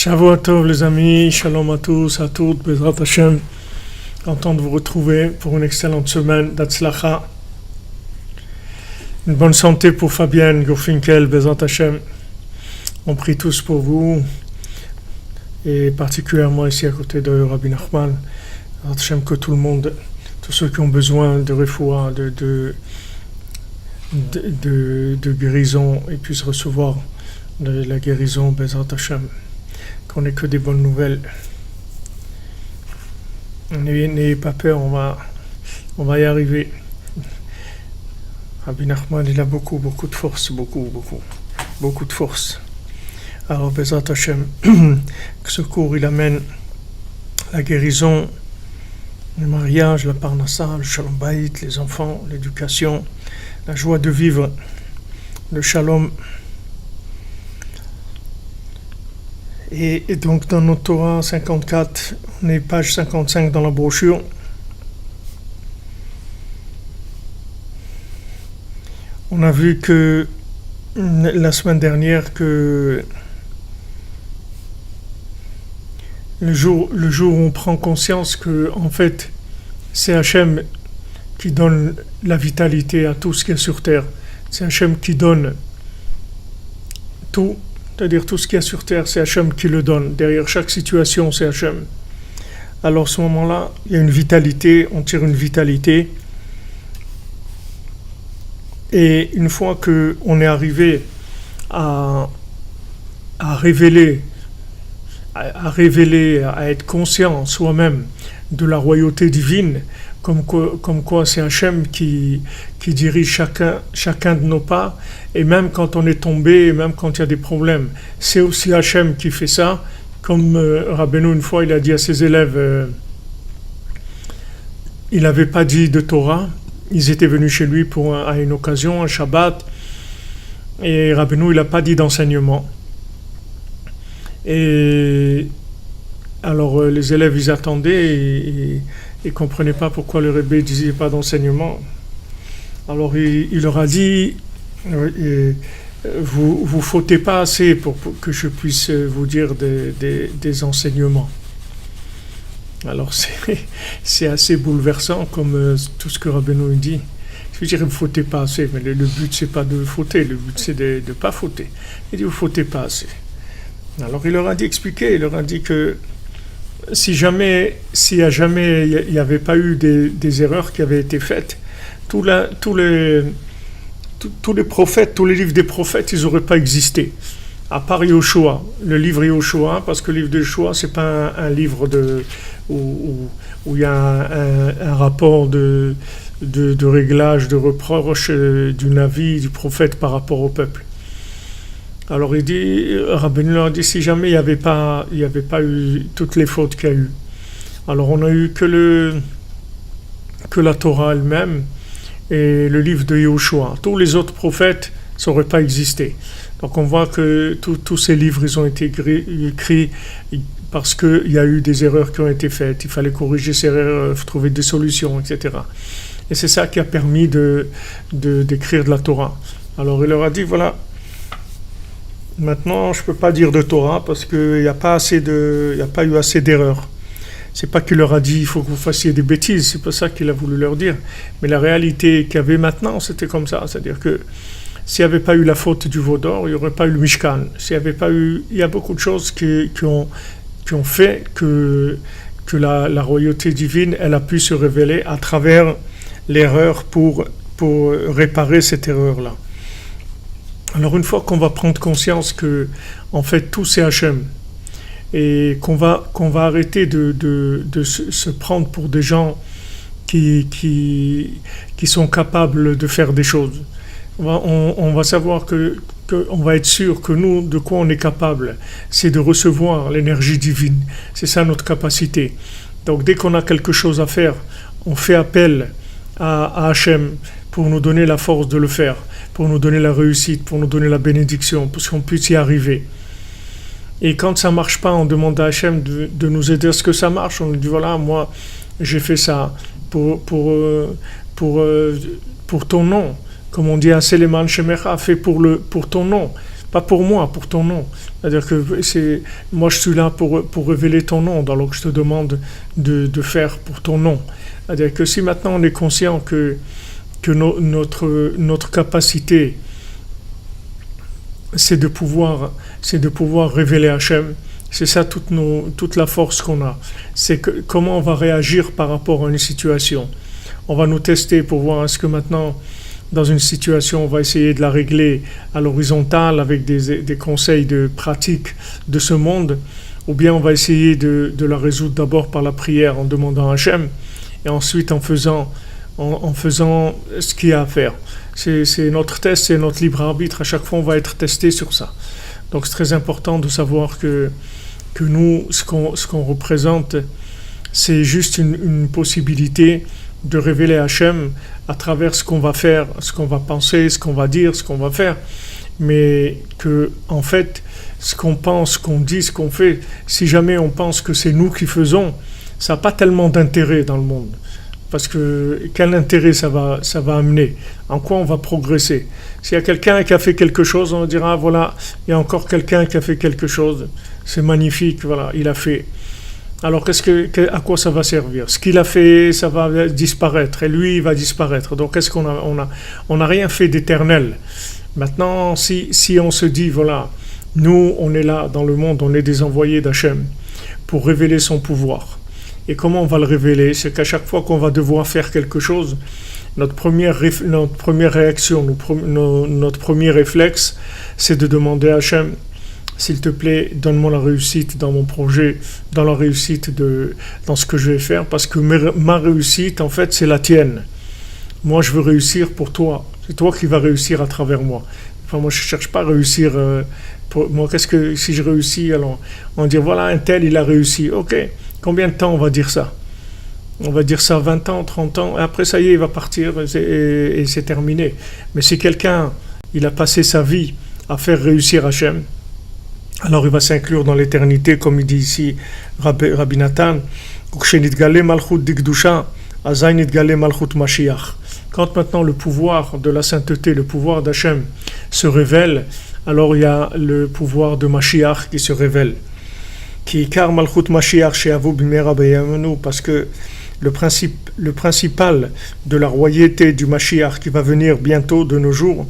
Shavua Tov les amis, shalom à tous, à toutes, Bezrat Hashem. Content de vous retrouver pour une excellente semaine d'Atzlacha. Une bonne santé pour Fabienne Gorfinkel, Bezrat Hashem. On prie tous pour vous, et particulièrement ici à côté de Rabbi Nachman. Bezrat Hashem, que tout le monde, tous ceux qui ont besoin de refoua, de guérison, ils puissent recevoir de la guérison, Bezrat Hashem. Qu'on n'ait que des bonnes nouvelles. N'ayez pas peur, on va y arriver. Rabbi Nachman, il a beaucoup de force, beaucoup de force. Alors, Bezrat Hashem, que ce cours, il amène la guérison, le mariage, la parnassa, le shalom bayit, les enfants, l'éducation, la joie de vivre, le shalom. Et donc dans notre Torah 54, on est page 55 dans la brochure. On a vu que la semaine dernière que le jour où on prend conscience que en fait c'est Hachem qui donne la vitalité à tout ce qui est sur terre. C'est Hachem qui donne tout. C'est-à-dire tout ce qu'il y a sur terre, c'est Hachem qui le donne. Derrière chaque situation, c'est Hachem. Alors à ce moment-là, il y a une vitalité, on tire une vitalité. Et une fois qu'on est arrivé à révéler, à être conscient soi-même de la royauté divine, comme quoi c'est Hachem qui dirige chacun de nos pas, et même quand on est tombé, et même quand il y a des problèmes, c'est aussi Hachem qui fait ça, comme Rabbeinu une fois il a dit à ses élèves, il n'avait pas dit de Torah, ils étaient venus chez lui à une occasion, un Shabbat, et Rabbeinu il n'a pas dit d'enseignement, et alors les élèves ils attendaient et ils ne comprenaient pas pourquoi le Rebbe ne disait pas d'enseignement. Alors il leur a dit, vous fautez pas assez pour que je puisse vous dire des enseignements. Alors c'est assez bouleversant comme tout ce que Rabbeinu dit. Je veux dire, vous ne fautez pas assez, mais le but c'est pas de fauter, le but c'est de ne pas fauter. Il dit, vous ne fautez pas assez. Alors il leur a dit, il leur a dit que s'il n'y avait pas eu des erreurs qui avaient été faites, tous les prophètes, tous les livres des prophètes, ils n'auraient pas existé. À part Yoshua, le livre Yoshua, parce que le livre de Yoshua, c'est pas un livre où il y a un rapport de réglage, de reproche d'un avis du prophète par rapport au peuple. Alors il dit, Rabbeinu a dit, si jamais il n'y avait pas eu toutes les fautes qu'il y a eu, alors on a eu que la Torah elle-même et le livre de Yoshua. Tous les autres prophètes, ça n'aurait pas existé. Donc on voit que tous ces livres, ils ont été écrits parce qu'il y a eu des erreurs qui ont été faites. Il fallait corriger ces erreurs, trouver des solutions, etc. Et c'est ça qui a permis d'écrire de la Torah. Alors il leur a dit, voilà, maintenant, je ne peux pas dire de Torah parce qu'il n'y a pas eu assez d'erreurs. C'est pas qu'il leur a dit il faut que vous fassiez des bêtises, c'est pas ça qu'il a voulu leur dire. Mais la réalité qu'il y avait maintenant, c'était comme ça. C'est-à-dire que s'il n'y avait pas eu la faute du veau d'or, il n'y aurait pas eu le Mishkan. Il y a beaucoup de choses qui ont fait que la royauté divine, elle a pu se révéler à travers l'erreur pour réparer cette erreur-là. Alors une fois qu'on va prendre conscience que en fait tout c'est Hachem et qu'on va arrêter de se prendre pour des gens qui sont capables de faire des choses, on va savoir qu'on va être sûr que nous, de quoi on est capable, c'est de recevoir l'énergie divine, c'est ça notre capacité. Donc dès qu'on a quelque chose à faire, on fait appel à Hachem pour nous donner la force de le faire, pour nous donner la réussite, pour nous donner la bénédiction, pour qu'on puisse y arriver. Et quand ça ne marche pas, on demande à Hachem de nous aider à ce que ça marche. On lui dit, voilà, moi, j'ai fait ça pour ton nom. Comme on dit à Seleman Shemecha, fait pour ton nom. Pas pour moi, pour ton nom. C'est-à-dire que moi je suis là pour révéler ton nom, donc je te demande de faire pour ton nom. C'est-à-dire que si maintenant on est conscient que notre capacité, c'est de pouvoir révéler Hachem, c'est ça toute la force qu'on a. C'est comment on va réagir par rapport à une situation. On va nous tester pour voir est-ce que maintenant, dans une situation, on va essayer de la régler à l'horizontale avec des conseils de pratique de ce monde, ou bien on va essayer de la résoudre d'abord par la prière en demandant à Hachem, et ensuite en faisant ce qu'il y a à faire. C'est notre test, c'est notre libre arbitre. À chaque fois, on va être testé sur ça. Donc c'est très important de savoir que nous, ce qu'on représente, c'est juste une possibilité de révéler Hachem à travers ce qu'on va faire, ce qu'on va penser, ce qu'on va dire, ce qu'on va faire. Mais que, en fait, ce qu'on pense, ce qu'on dit, ce qu'on fait, si jamais on pense que c'est nous qui faisons, ça n'a pas tellement d'intérêt dans le monde. Parce que quel intérêt ça va amener? En quoi on va progresser? S'il y a quelqu'un qui a fait quelque chose, on dira, voilà, il y a encore quelqu'un qui a fait quelque chose. C'est magnifique, voilà, il a fait. Alors à quoi ça va servir? Ce qu'il a fait, ça va disparaître, et lui, il va disparaître. Donc est-ce qu'on a rien fait d'éternel? Maintenant, si on se dit, voilà, nous, on est là dans le monde, on est des envoyés d'Hachem pour révéler son pouvoir. Et comment on va le révéler? C'est qu'à chaque fois qu'on va devoir faire quelque chose, notre première réaction, notre premier réflexe, c'est de demander à Hachem, s'il te plaît, donne-moi la réussite dans mon projet, dans la réussite dans ce que je vais faire, parce que ma réussite, en fait, c'est la tienne. Moi, je veux réussir pour toi. C'est toi qui vas réussir à travers moi. Enfin, moi, je ne cherche pas à réussir. Moi, si je réussis, alors, on va dire, voilà, un tel, il a réussi. Ok, combien de temps on va dire ça? On va dire ça 20 ans, 30 ans, et après, ça y est, il va partir, et c'est terminé. Mais si quelqu'un, il a passé sa vie à faire réussir Hachem, alors il va s'inclure dans l'éternité, comme il dit ici Rabbi Nathan, quand maintenant le pouvoir de la sainteté, le pouvoir d'Hachem se révèle, alors il y a le pouvoir de Mashiach qui se révèle. Parce que le principal de la royauté du Mashiach qui va venir bientôt de nos jours,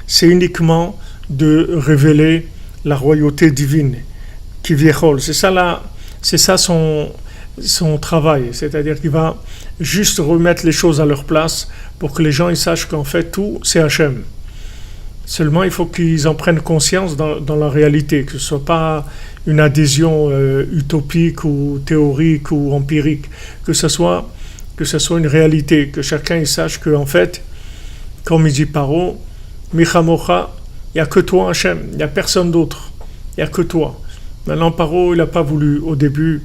c'est uniquement de révéler la royauté divine, Kivyechol. C'est ça son travail, c'est-à-dire qu'il va juste remettre les choses à leur place pour que les gens ils sachent qu'en fait tout c'est Hachem. Seulement il faut qu'ils en prennent conscience dans la réalité, que ce soit pas une adhésion utopique ou théorique ou empirique, que ce soit une réalité, que chacun il sache que en fait, comme il dit Paro, Michamocha, il n'y a que toi Hachem, il n'y a personne d'autre, il n'y a que toi. Maintenant Paro, il n'a pas voulu au début,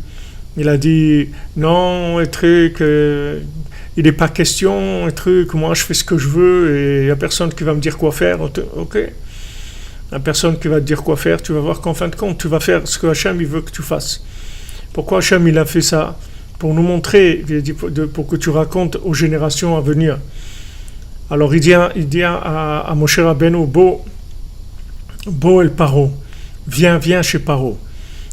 il a dit non, un truc, il n'est pas question, un truc, moi je fais ce que je veux et il n'y a personne qui va me dire quoi faire. Ok, il n'y a personne qui va te dire quoi faire, tu vas voir qu'en fin de compte, tu vas faire ce que Hachem il veut que tu fasses. Pourquoi Hachem il a fait ça? Pour nous montrer, pour que tu racontes aux générations à venir. Alors il dit à Moshe Rabbeinu, Bo el Paro, viens chez Paro.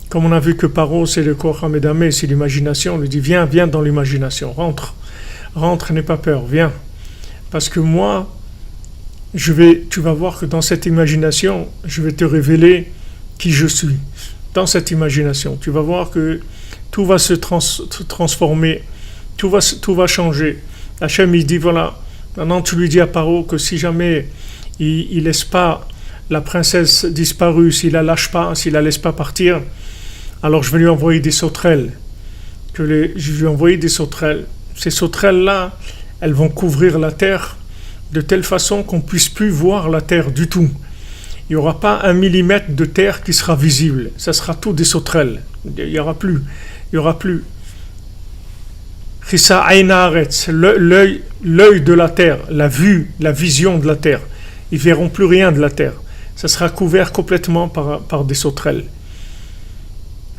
Comme on a vu que Paro c'est le Koach HaMedameh, c'est l'imagination, on lui dit viens dans l'imagination, rentre, n'aie pas peur, viens. Parce que moi, tu vas voir que dans cette imagination, je vais te révéler qui je suis. Dans cette imagination, tu vas voir que tout va se transformer, tout va changer. Hachem il dit voilà, maintenant tu lui dis à Paro que si jamais il laisse pas la princesse disparue, s'il la lâche pas, s'il la laisse pas partir, alors je vais lui envoyer des sauterelles. Je vais lui envoyer des sauterelles. Ces sauterelles-là, elles vont couvrir la terre de telle façon qu'on ne puisse plus voir la terre du tout. Il n'y aura pas 1 millimètre de terre qui sera visible. Ça sera tout des sauterelles. Il n'y aura plus. Chissa Aïna Haaretz, l'œil de la terre, la vision de la terre. Ils ne verront plus rien de la terre. Ça sera couvert complètement par des sauterelles.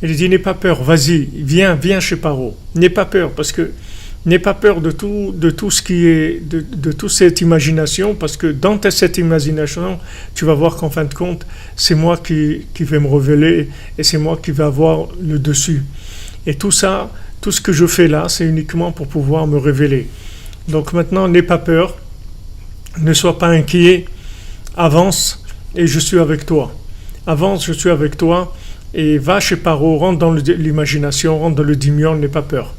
Il dit, n'aie pas peur, vas-y, viens chez Paro. N'aie pas peur, parce que N'aie pas peur de tout ce qui est, de toute cette imagination, parce que dans cette imagination, tu vas voir qu'en fin de compte, c'est moi qui vais me révéler et c'est moi qui vais avoir le dessus. Et tout ça, tout ce que je fais là, c'est uniquement pour pouvoir me révéler. Donc maintenant, n'aie pas peur, ne sois pas inquiet, avance et je suis avec toi. Avance, je suis avec toi et va chez Paro, rentre dans l'imagination, rentre dans le dimion, n'aie pas peur.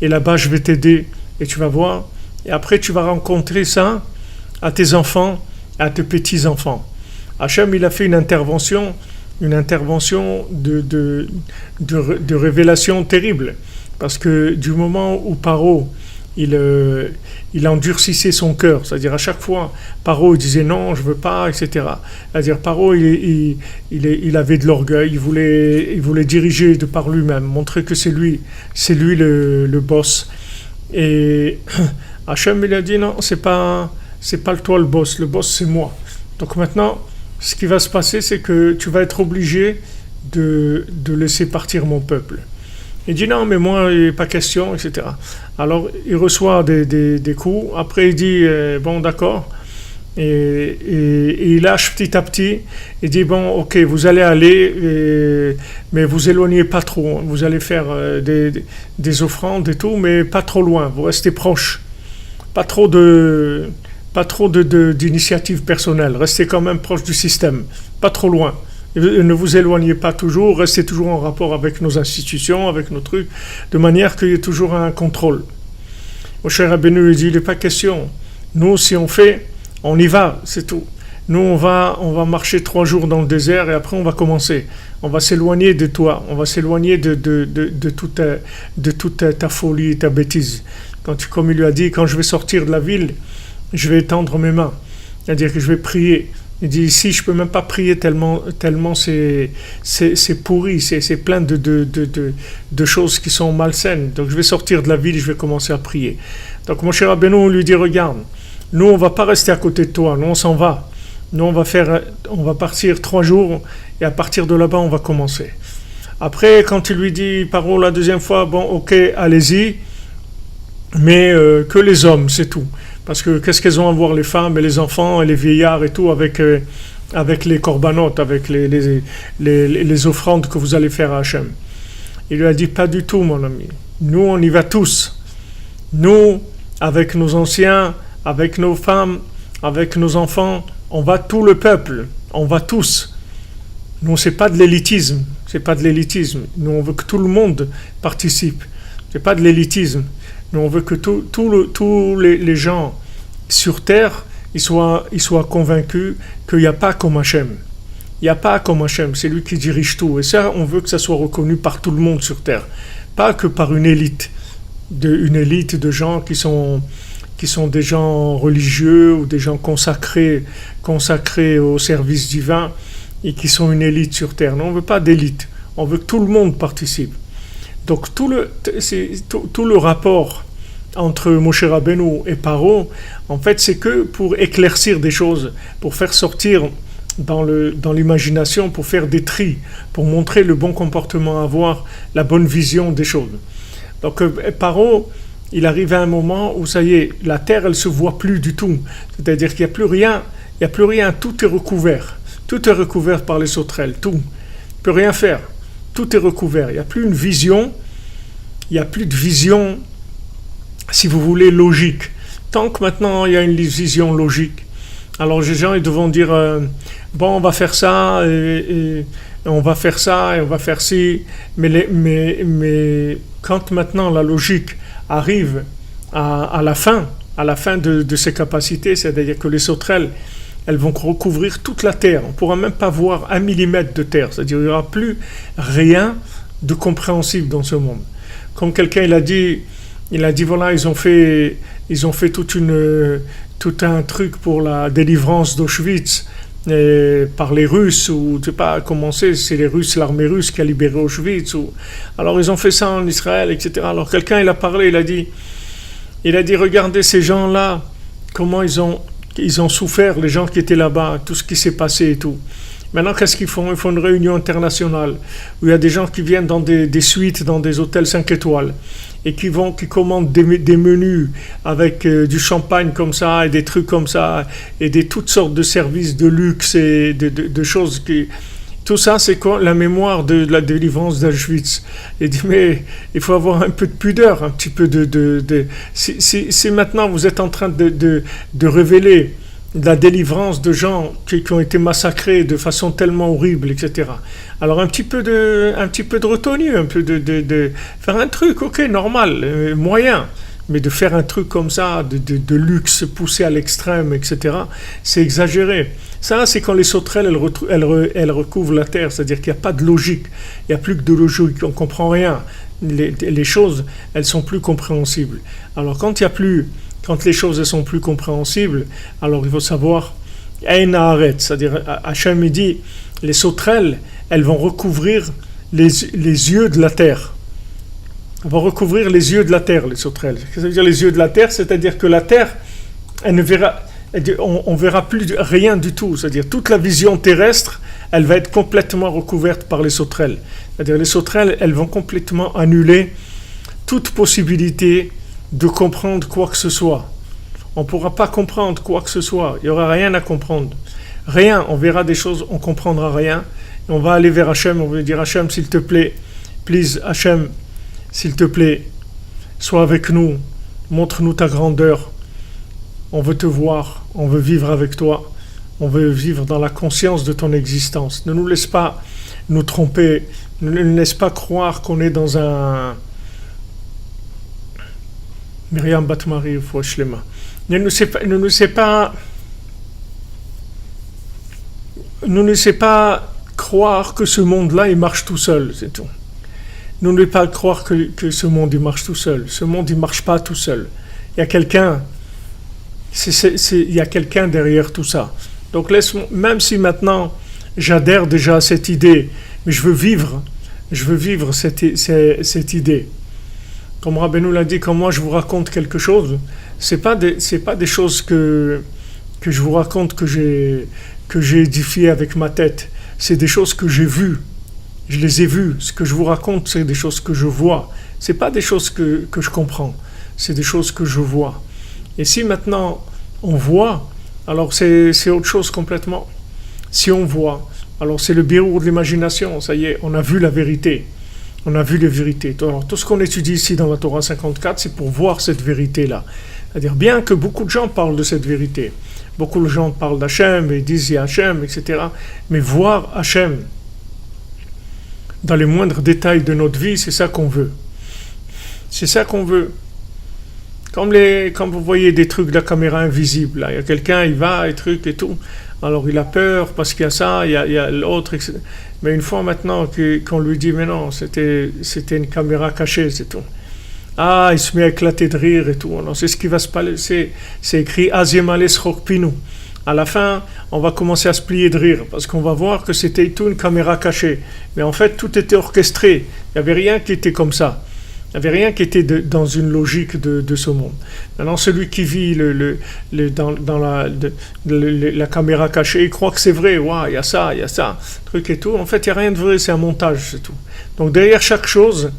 Et là-bas, je vais t'aider et tu vas voir. Et après, tu vas rencontrer ça à tes enfants, à tes petits-enfants. Hachem, il a fait une intervention de révélation terrible. Parce que du moment où Paro, il endurcissait son cœur, c'est-à-dire à chaque fois, Paro disait non, je veux pas, etc. C'est-à-dire Paro, il avait de l'orgueil, il voulait diriger de par lui-même, montrer que c'est lui le boss. Et Hachem, il a dit non, c'est pas toi le boss c'est moi. Donc maintenant, ce qui va se passer, c'est que tu vas être obligé de laisser partir mon peuple. Il dit non, mais moi, il n'est pas question, etc. Alors, il reçoit des coups. Après, il dit bon, d'accord. Et il lâche petit à petit. Il dit bon, ok, vous allez aller, mais vous éloignez pas trop. Vous allez faire des offrandes et tout, mais pas trop loin. Vous restez proche. Pas trop d'initiative personnelle. Restez quand même proche du système. Pas trop loin. Ne vous éloignez pas toujours, restez toujours en rapport avec nos institutions, avec nos trucs, de manière qu'il y ait toujours un contrôle. Moshe Rabbeinu lui dit, il n'est pas question. Nous, si on fait, on y va, c'est tout. Nous, on va marcher 3 jours dans le désert et après on va commencer. On va s'éloigner de toi, on va s'éloigner de toute ta folie, ta bêtise. Comme il lui a dit, quand je vais sortir de la ville, je vais étendre mes mains. C'est-à-dire que je vais prier. Il dit ici, je ne peux même pas prier tellement c'est pourri, c'est plein de choses qui sont malsaines. Donc je vais sortir de la ville et je vais commencer à prier. Donc mon cher Rabbeinu lui dit, regarde, nous on ne va pas rester à côté de toi, nous on s'en va. Nous on va partir 3 jours et à partir de là-bas on va commencer. Après quand il lui dit, Paro la deuxième fois, bon ok, allez-y, mais que les hommes, c'est tout. Parce que qu'est-ce qu'elles ont à voir les femmes et les enfants et les vieillards et tout avec les corbanotes, avec les offrandes que vous allez faire à Hachem. Il lui a dit pas du tout mon ami. Nous on y va tous. Nous, avec nos anciens, avec nos femmes, avec nos enfants, on va tout le peuple, on va tous. Nous c'est pas de l'élitisme, Nous on veut que tout le monde participe. C'est pas de l'élitisme. Nous, on veut que tous les gens sur terre ils soient convaincus qu'il n'y a pas comme Hachem. Il n'y a pas comme Hachem, c'est lui qui dirige tout. Et ça, on veut que ça soit reconnu par tout le monde sur terre. Pas que par une élite de gens qui sont des gens religieux ou des gens consacrés au service divin et qui sont une élite sur terre. Non, on ne veut pas d'élite. On veut que tout le monde participe. Donc tout le rapport entre Moshe Rabbeinu et Paro, en fait, c'est que pour éclaircir des choses, pour faire sortir dans l'imagination, pour faire des tris, pour montrer le bon comportement à avoir, la bonne vision des choses. Donc Paro, il arrive à un moment où ça y est, la terre, elle se voit plus du tout. C'est-à-dire qu'il n'y a plus rien, tout est recouvert. Tout est recouvert par les sauterelles, tout. Il ne peut rien faire. Tout est recouvert. Il n'y a plus une vision. Il n'y a plus de vision, si vous voulez, logique. Tant que maintenant il y a une vision logique, alors les gens ils devront dire bon, on va faire ça et on va faire ça et on va faire ci. Mais quand maintenant la logique arrive à la fin de ses capacités, c'est-à-dire que les sauterelles, elles vont recouvrir toute la terre. On ne pourra même pas voir 1 millimètre de terre. C'est-à-dire qu'il n'y aura plus rien de compréhensible dans ce monde. Comme quelqu'un il a dit voilà, ils ont fait tout un truc pour la délivrance d'Auschwitz par les Russes, ou je sais pas comment c'est les Russes, l'armée russe qui a libéré Auschwitz. Alors ils ont fait ça en Israël, etc. Alors quelqu'un il a parlé, il a dit regardez ces gens-là, comment ils ont souffert, les gens qui étaient là-bas, tout ce qui s'est passé et tout. Maintenant, qu'est-ce qu'ils font? Ils font une réunion internationale où il y a des gens qui viennent dans des suites, dans des hôtels 5 étoiles et qui commandent des menus avec du champagne comme ça et des trucs comme ça et toutes sortes de services de luxe et de choses qui... Tout ça, c'est quoi? La mémoire de la délivrance d'Auschwitz. Il dit, mais il faut avoir un peu de pudeur, un petit peu si maintenant vous êtes en train de révéler la délivrance de gens qui ont été massacrés de façon tellement horrible, etc. Alors un petit peu de retenue, un peu de faire un truc, ok, normal, moyen. Mais de faire un truc comme ça, de luxe poussé à l'extrême, etc., c'est exagéré. Ça, c'est quand les sauterelles, elles recouvrent la terre, c'est-à-dire qu'il n'y a pas de logique. Il n'y a plus que de logique, on ne comprend rien. Les choses, elles sont plus compréhensibles. Alors, quand les choses elles sont plus compréhensibles, alors il faut savoir, Ein Haaretz, c'est-à-dire, Hachem, il dit, les sauterelles, elles vont recouvrir les yeux de la terre. On va recouvrir les yeux de la terre, les sauterelles. Qu'est-ce que ça veut dire les yeux de la terre? C'est-à-dire que la terre, on verra plus rien du tout. C'est-à-dire toute la vision terrestre, elle va être complètement recouverte par les sauterelles. C'est-à-dire les sauterelles, elles vont complètement annuler toute possibilité de comprendre quoi que ce soit. On ne pourra pas comprendre quoi que ce soit. Il n'y aura rien à comprendre. Rien. On verra des choses, on ne comprendra rien. Et on va aller vers Hachem, on va lui dire Hachem, s'il te plaît, please, Hachem, s'il te plaît, sois avec nous, montre-nous ta grandeur. On veut te voir, on veut vivre avec toi, on veut vivre dans la conscience de ton existence. Ne nous laisse pas nous tromper, ne nous laisse pas croire qu'on est dans un... Myriam Batmari, Fouachlema. Ne nous laissez pas croire que ce monde-là, il marche tout seul, c'est tout. Ne nous laissez pas croire que ce monde, il marche tout seul. Ce monde, il ne marche pas tout seul. Il y a quelqu'un, il y a quelqu'un derrière tout ça. Donc, même si maintenant, j'adhère déjà à cette idée, mais je veux vivre cette idée. Comme Rabbeinu l'a dit, quand moi je vous raconte quelque chose, c'est pas des choses que je vous raconte que j'ai édifié avec ma tête. C'est des choses que j'ai vues. Je les ai vues. Ce que je vous raconte, c'est des choses que je vois. C'est pas des choses que je comprends. C'est des choses que je vois. Et si maintenant on voit, alors c'est autre chose complètement. Si on voit, alors c'est le birour de l'imagination. Ça y est, on a vu la vérité. On a vu les vérités. Alors, tout ce qu'on étudie ici dans la Torah 54, c'est pour voir cette vérité-là. C'est-à-dire, bien que beaucoup de gens parlent de cette vérité, beaucoup de gens parlent d'Hachem et disent il y a Hachem, etc. Mais voir Hachem dans les moindres détails de notre vie, c'est ça qu'on veut. C'est ça qu'on veut. Comme vous voyez des trucs de la caméra invisible, là. Il y a quelqu'un, il va, et trucs et tout. Alors il a peur parce qu'il y a ça, il y a l'autre, etc. Mais une fois maintenant qu'on lui dit, mais non, c'était une caméra cachée, c'est tout. Ah, il se met à éclater de rire et tout. Alors, c'est ce qui va se passer. C'est écrit Aziemales Chokpinu. À la fin, on va commencer à se plier de rire parce qu'on va voir que c'était tout une caméra cachée. Mais en fait, tout était orchestré. Il n'y avait rien qui était comme ça. Il n'y avait rien qui était dans une logique de ce monde. Maintenant, celui qui vit dans la caméra cachée, il croit que c'est vrai. Waouh, il y a ça, truc et tout. En fait, il n'y a rien de vrai, c'est un montage, c'est tout. Donc, derrière chaque chose,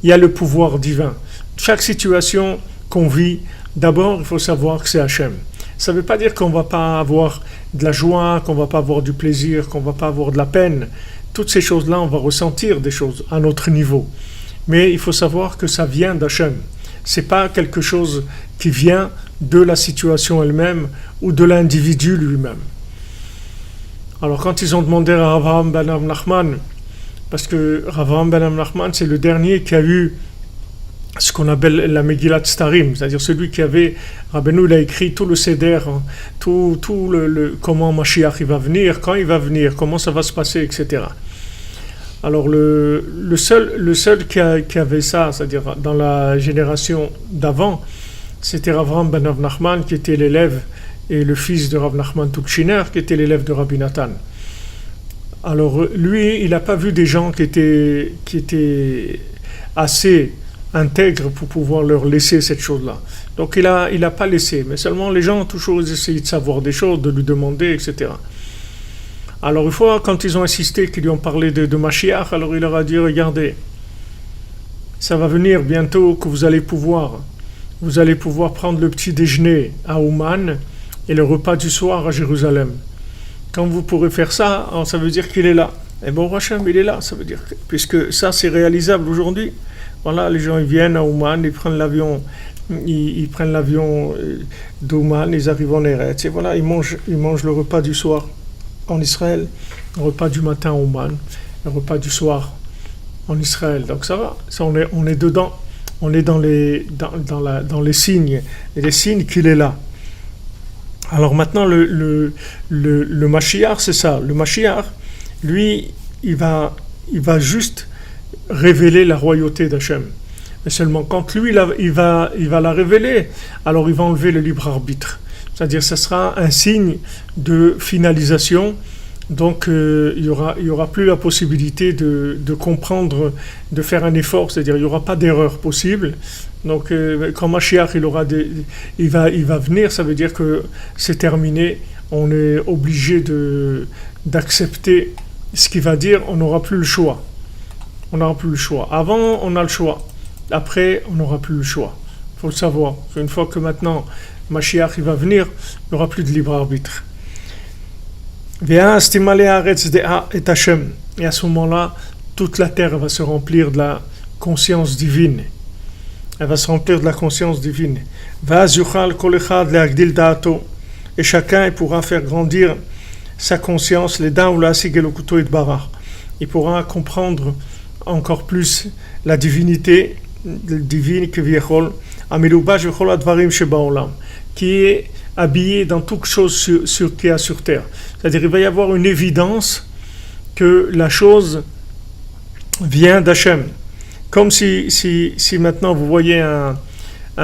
il y a le pouvoir divin. Chaque situation qu'on vit, d'abord, il faut savoir que c'est Hachem. Ça ne veut pas dire qu'on ne va pas avoir de la joie, qu'on ne va pas avoir du plaisir, qu'on ne va pas avoir de la peine. Toutes ces choses-là, on va ressentir des choses à notre niveau. Mais il faut savoir que ça vient d'Hachem. Ce n'est pas quelque chose qui vient de la situation elle-même ou de l'individu lui-même. Alors quand ils ont demandé à Rav Avraham ben Nachman, parce que Rav Avraham ben Nachman, c'est le dernier qui a eu ce qu'on appelle la Megillat Starim, c'est-à-dire celui qui avait, Rabbeinu il a écrit tout le Seder, tout comment Mashiach il va venir, quand il va venir, comment ça va se passer, etc. Alors le seul qui avait ça, c'est-à-dire dans la génération d'avant, c'était Rav Avraham ben Nachman qui était l'élève et le fils de Rav Nachman Tuchiner qui était l'élève de Rabbi Nathan. Alors lui, il n'a pas vu des gens qui étaient assez intègres pour pouvoir leur laisser cette chose-là. Donc il a pas laissé, mais seulement les gens toujours essayaient de savoir des choses, de lui demander, etc. Alors une fois, quand ils ont insisté, qu'ils lui ont parlé de Mashiach, alors il leur a dit, regardez, ça va venir bientôt que vous allez pouvoir prendre le petit déjeuner à Ouman et le repas du soir à Jérusalem. Quand vous pourrez faire ça, alors ça veut dire qu'il est là. Et bon, Hachem, il est là, ça veut dire, puisque ça c'est réalisable aujourd'hui. Voilà, les gens ils viennent à Ouman, ils prennent l'avion d'Ouman, ils arrivent en Eretz, et voilà, ils mangent le repas du soir en Israël, le repas du matin à Ouman, le repas du soir en Israël. Donc ça va, ça, on est dedans, on est dans les signes, et les signes qu'il est là. Alors maintenant, le Mashiach, c'est ça. Le Mashiach, lui, il va juste révéler la royauté d'Hachem. Mais seulement quand lui, il va la révéler, alors il va enlever le libre arbitre. C'est-à-dire, ce sera un signe de finalisation. Donc, il y aura plus la possibilité de comprendre, de faire un effort. C'est-à-dire, il n'y aura pas d'erreur possible. Donc, quand Mashiach, il va venir, ça veut dire que c'est terminé. On est obligé d'accepter ce qu'il va dire. On n'aura plus le choix. On n'aura plus le choix. Avant, on a le choix. Après, on n'aura plus le choix. Il faut le savoir. Une fois que maintenant, Mashiach, il va venir, il n'y aura plus de libre arbitre. Et à ce moment-là, toute la terre va se remplir de la conscience divine. Elle va se remplir de la conscience divine. Et chacun pourra faire grandir sa conscience. Il pourra comprendre encore plus la divinité divine qui est habillé dans toute chose qu'il y a sur terre. C'est-à-dire il va y avoir une évidence que la chose vient d'Hachem. Comme si maintenant vous voyez un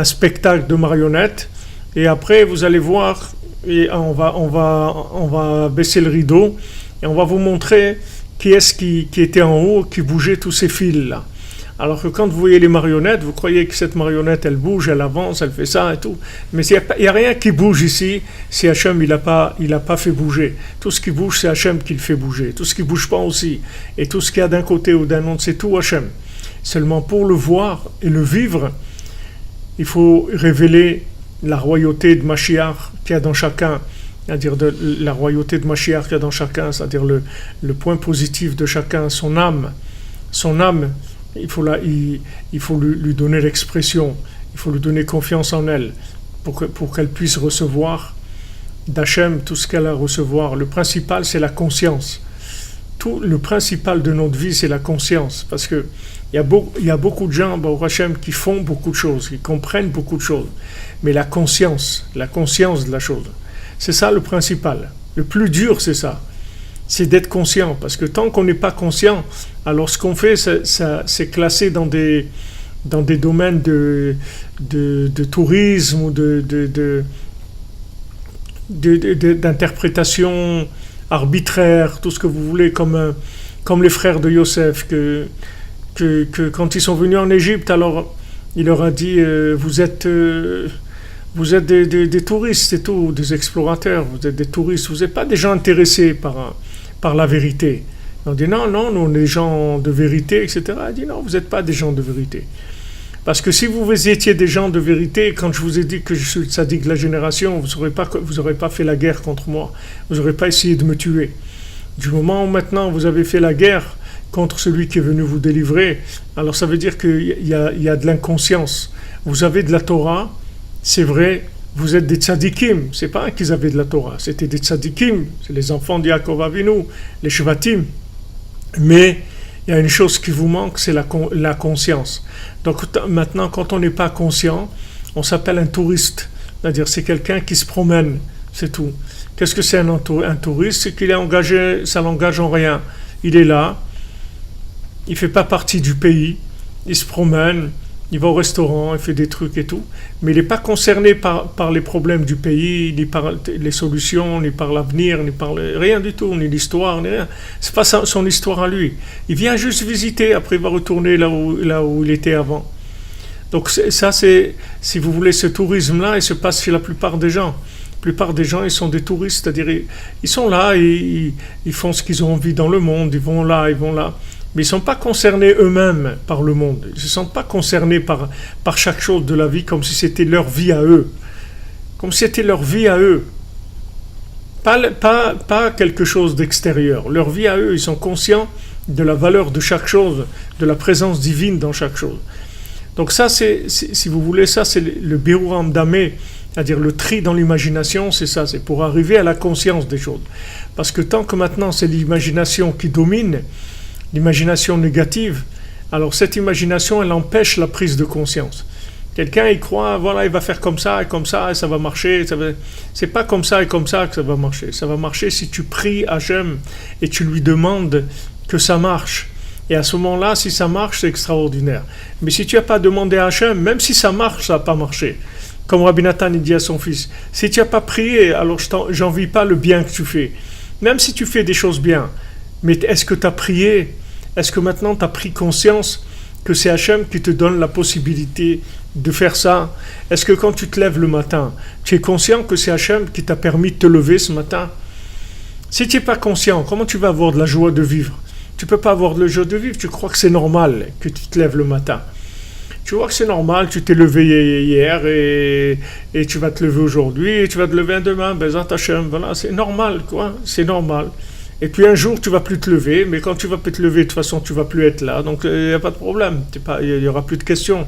spectacle de marionnettes et après vous allez voir et on va baisser le rideau et on va vous montrer qui est-ce qui était en haut, qui bougeait tous ces fils-là. Alors que quand vous voyez les marionnettes, vous croyez que cette marionnette, elle bouge, elle avance, elle fait ça et tout. Mais il n'y a rien qui bouge ici, si Hachem, il n'a pas fait bouger. Tout ce qui bouge, c'est Hachem qui le fait bouger. Tout ce qui ne bouge pas aussi. Et tout ce qu'il y a d'un côté ou d'un autre, c'est tout Hachem. Seulement pour le voir et le vivre, il faut révéler la royauté de Mashiach qu'il y a dans chacun. C'est-à-dire la royauté de Mashiach qu'il y a dans chacun, c'est-à-dire le point positif de chacun, son âme. Son âme, il faut lui donner l'expression, il faut lui donner confiance en elle pour qu'elle puisse recevoir d'Hachem tout ce qu'elle a à recevoir. Le principal, c'est la conscience. Le principal de notre vie, c'est la conscience. Parce qu'il y a beaucoup de gens, Hachem, qui font beaucoup de choses, qui comprennent beaucoup de choses. Mais la conscience de la chose, c'est ça le principal. Le plus dur, c'est ça. C'est d'être conscient, parce que tant qu'on n'est pas conscient, alors ce qu'on fait, c'est classé dans des domaines de tourisme ou d'interprétation arbitraire, tout ce que vous voulez, comme les frères de Yosef, que quand ils sont venus en Égypte, alors il leur a dit vous êtes des touristes, c'est tout, des explorateurs, vous êtes des touristes, vous n'êtes pas des gens intéressés par la vérité. On dit non, nous on est des gens de vérité, etc. Il dit non, vous n'êtes pas des gens de vérité. Parce que si vous étiez des gens de vérité, quand je vous ai dit que je suis le tzaddik de la génération, vous n'aurez pas fait la guerre contre moi, vous n'aurez pas essayé de me tuer. Du moment où maintenant vous avez fait la guerre contre celui qui est venu vous délivrer, alors ça veut dire qu'il y a de l'inconscience. Vous avez de la Torah, c'est vrai, vous êtes des tzadikim, c'est pas qu'ils avaient de la Torah, c'était des tzadikim, c'est les enfants de Yaakov Avinu, les Shvatim. Mais il y a une chose qui vous manque, c'est la conscience. Donc maintenant, quand on n'est pas conscient, on s'appelle un touriste, c'est-à-dire c'est quelqu'un qui se promène, c'est tout. Qu'est-ce que c'est un touriste? C'est qu'il est engagé, ça l'engage en rien. Il est là, il fait pas partie du pays, il se promène, il va au restaurant, il fait des trucs et tout, mais il n'est pas concerné par les problèmes du pays, ni par les solutions, ni par l'avenir, ni par rien du tout, ni l'histoire, ni rien. C'est pas son histoire à lui. Il vient juste visiter, après il va retourner là où il était avant. Donc ça, c'est, si vous voulez, ce tourisme-là, il se passe chez la plupart des gens. La plupart des gens, ils sont des touristes, c'est-à-dire ils sont là, ils font ce qu'ils ont envie dans le monde, ils vont là, mais ils ne sont pas concernés eux-mêmes par le monde. Ils ne se sentent pas concernés par chaque chose de la vie comme si c'était leur vie à eux. Comme si c'était leur vie à eux. Pas quelque chose d'extérieur. Leur vie à eux, ils sont conscients de la valeur de chaque chose, de la présence divine dans chaque chose. Donc ça, si vous voulez, ça c'est le Birur Hamdameh, c'est-à-dire le tri dans l'imagination, c'est ça, c'est pour arriver à la conscience des choses. Parce que tant que maintenant c'est l'imagination qui domine, l'imagination négative, alors cette imagination, elle empêche la prise de conscience. Quelqu'un, il croit, voilà, il va faire comme ça, et ça va marcher. C'est pas comme ça et comme ça que ça va marcher. Ça va marcher si tu pries Hachem et tu lui demandes que ça marche. Et à ce moment-là, si ça marche, c'est extraordinaire. Mais si tu n'as pas demandé à Hachem, même si ça marche, ça va pas marché. Comme Rabbi Nathan il dit à son fils, si tu n'as pas prié, alors j'envie pas le bien que tu fais. Même si tu fais des choses bien, mais est-ce que tu as prié? Est-ce que maintenant tu as pris conscience que c'est Hachem qui te donne la possibilité de faire ça? Est-ce que quand tu te lèves le matin, tu es conscient que c'est Hachem qui t'a permis de te lever ce matin? Si tu n'es pas conscient, comment tu vas avoir de la joie de vivre? Tu ne peux pas avoir de la joie de vivre, tu crois que c'est normal que tu te lèves le matin. Tu vois que c'est normal, tu t'es levé hier et tu vas te lever aujourd'hui et tu vas te lever demain, Bezat Hachem, voilà, c'est normal, quoi, c'est normal. Et puis un jour, tu ne vas plus te lever, mais quand tu ne vas plus te lever, de toute façon, tu ne vas plus être là, donc il n'y a pas de problème, il n'y aura plus de questions.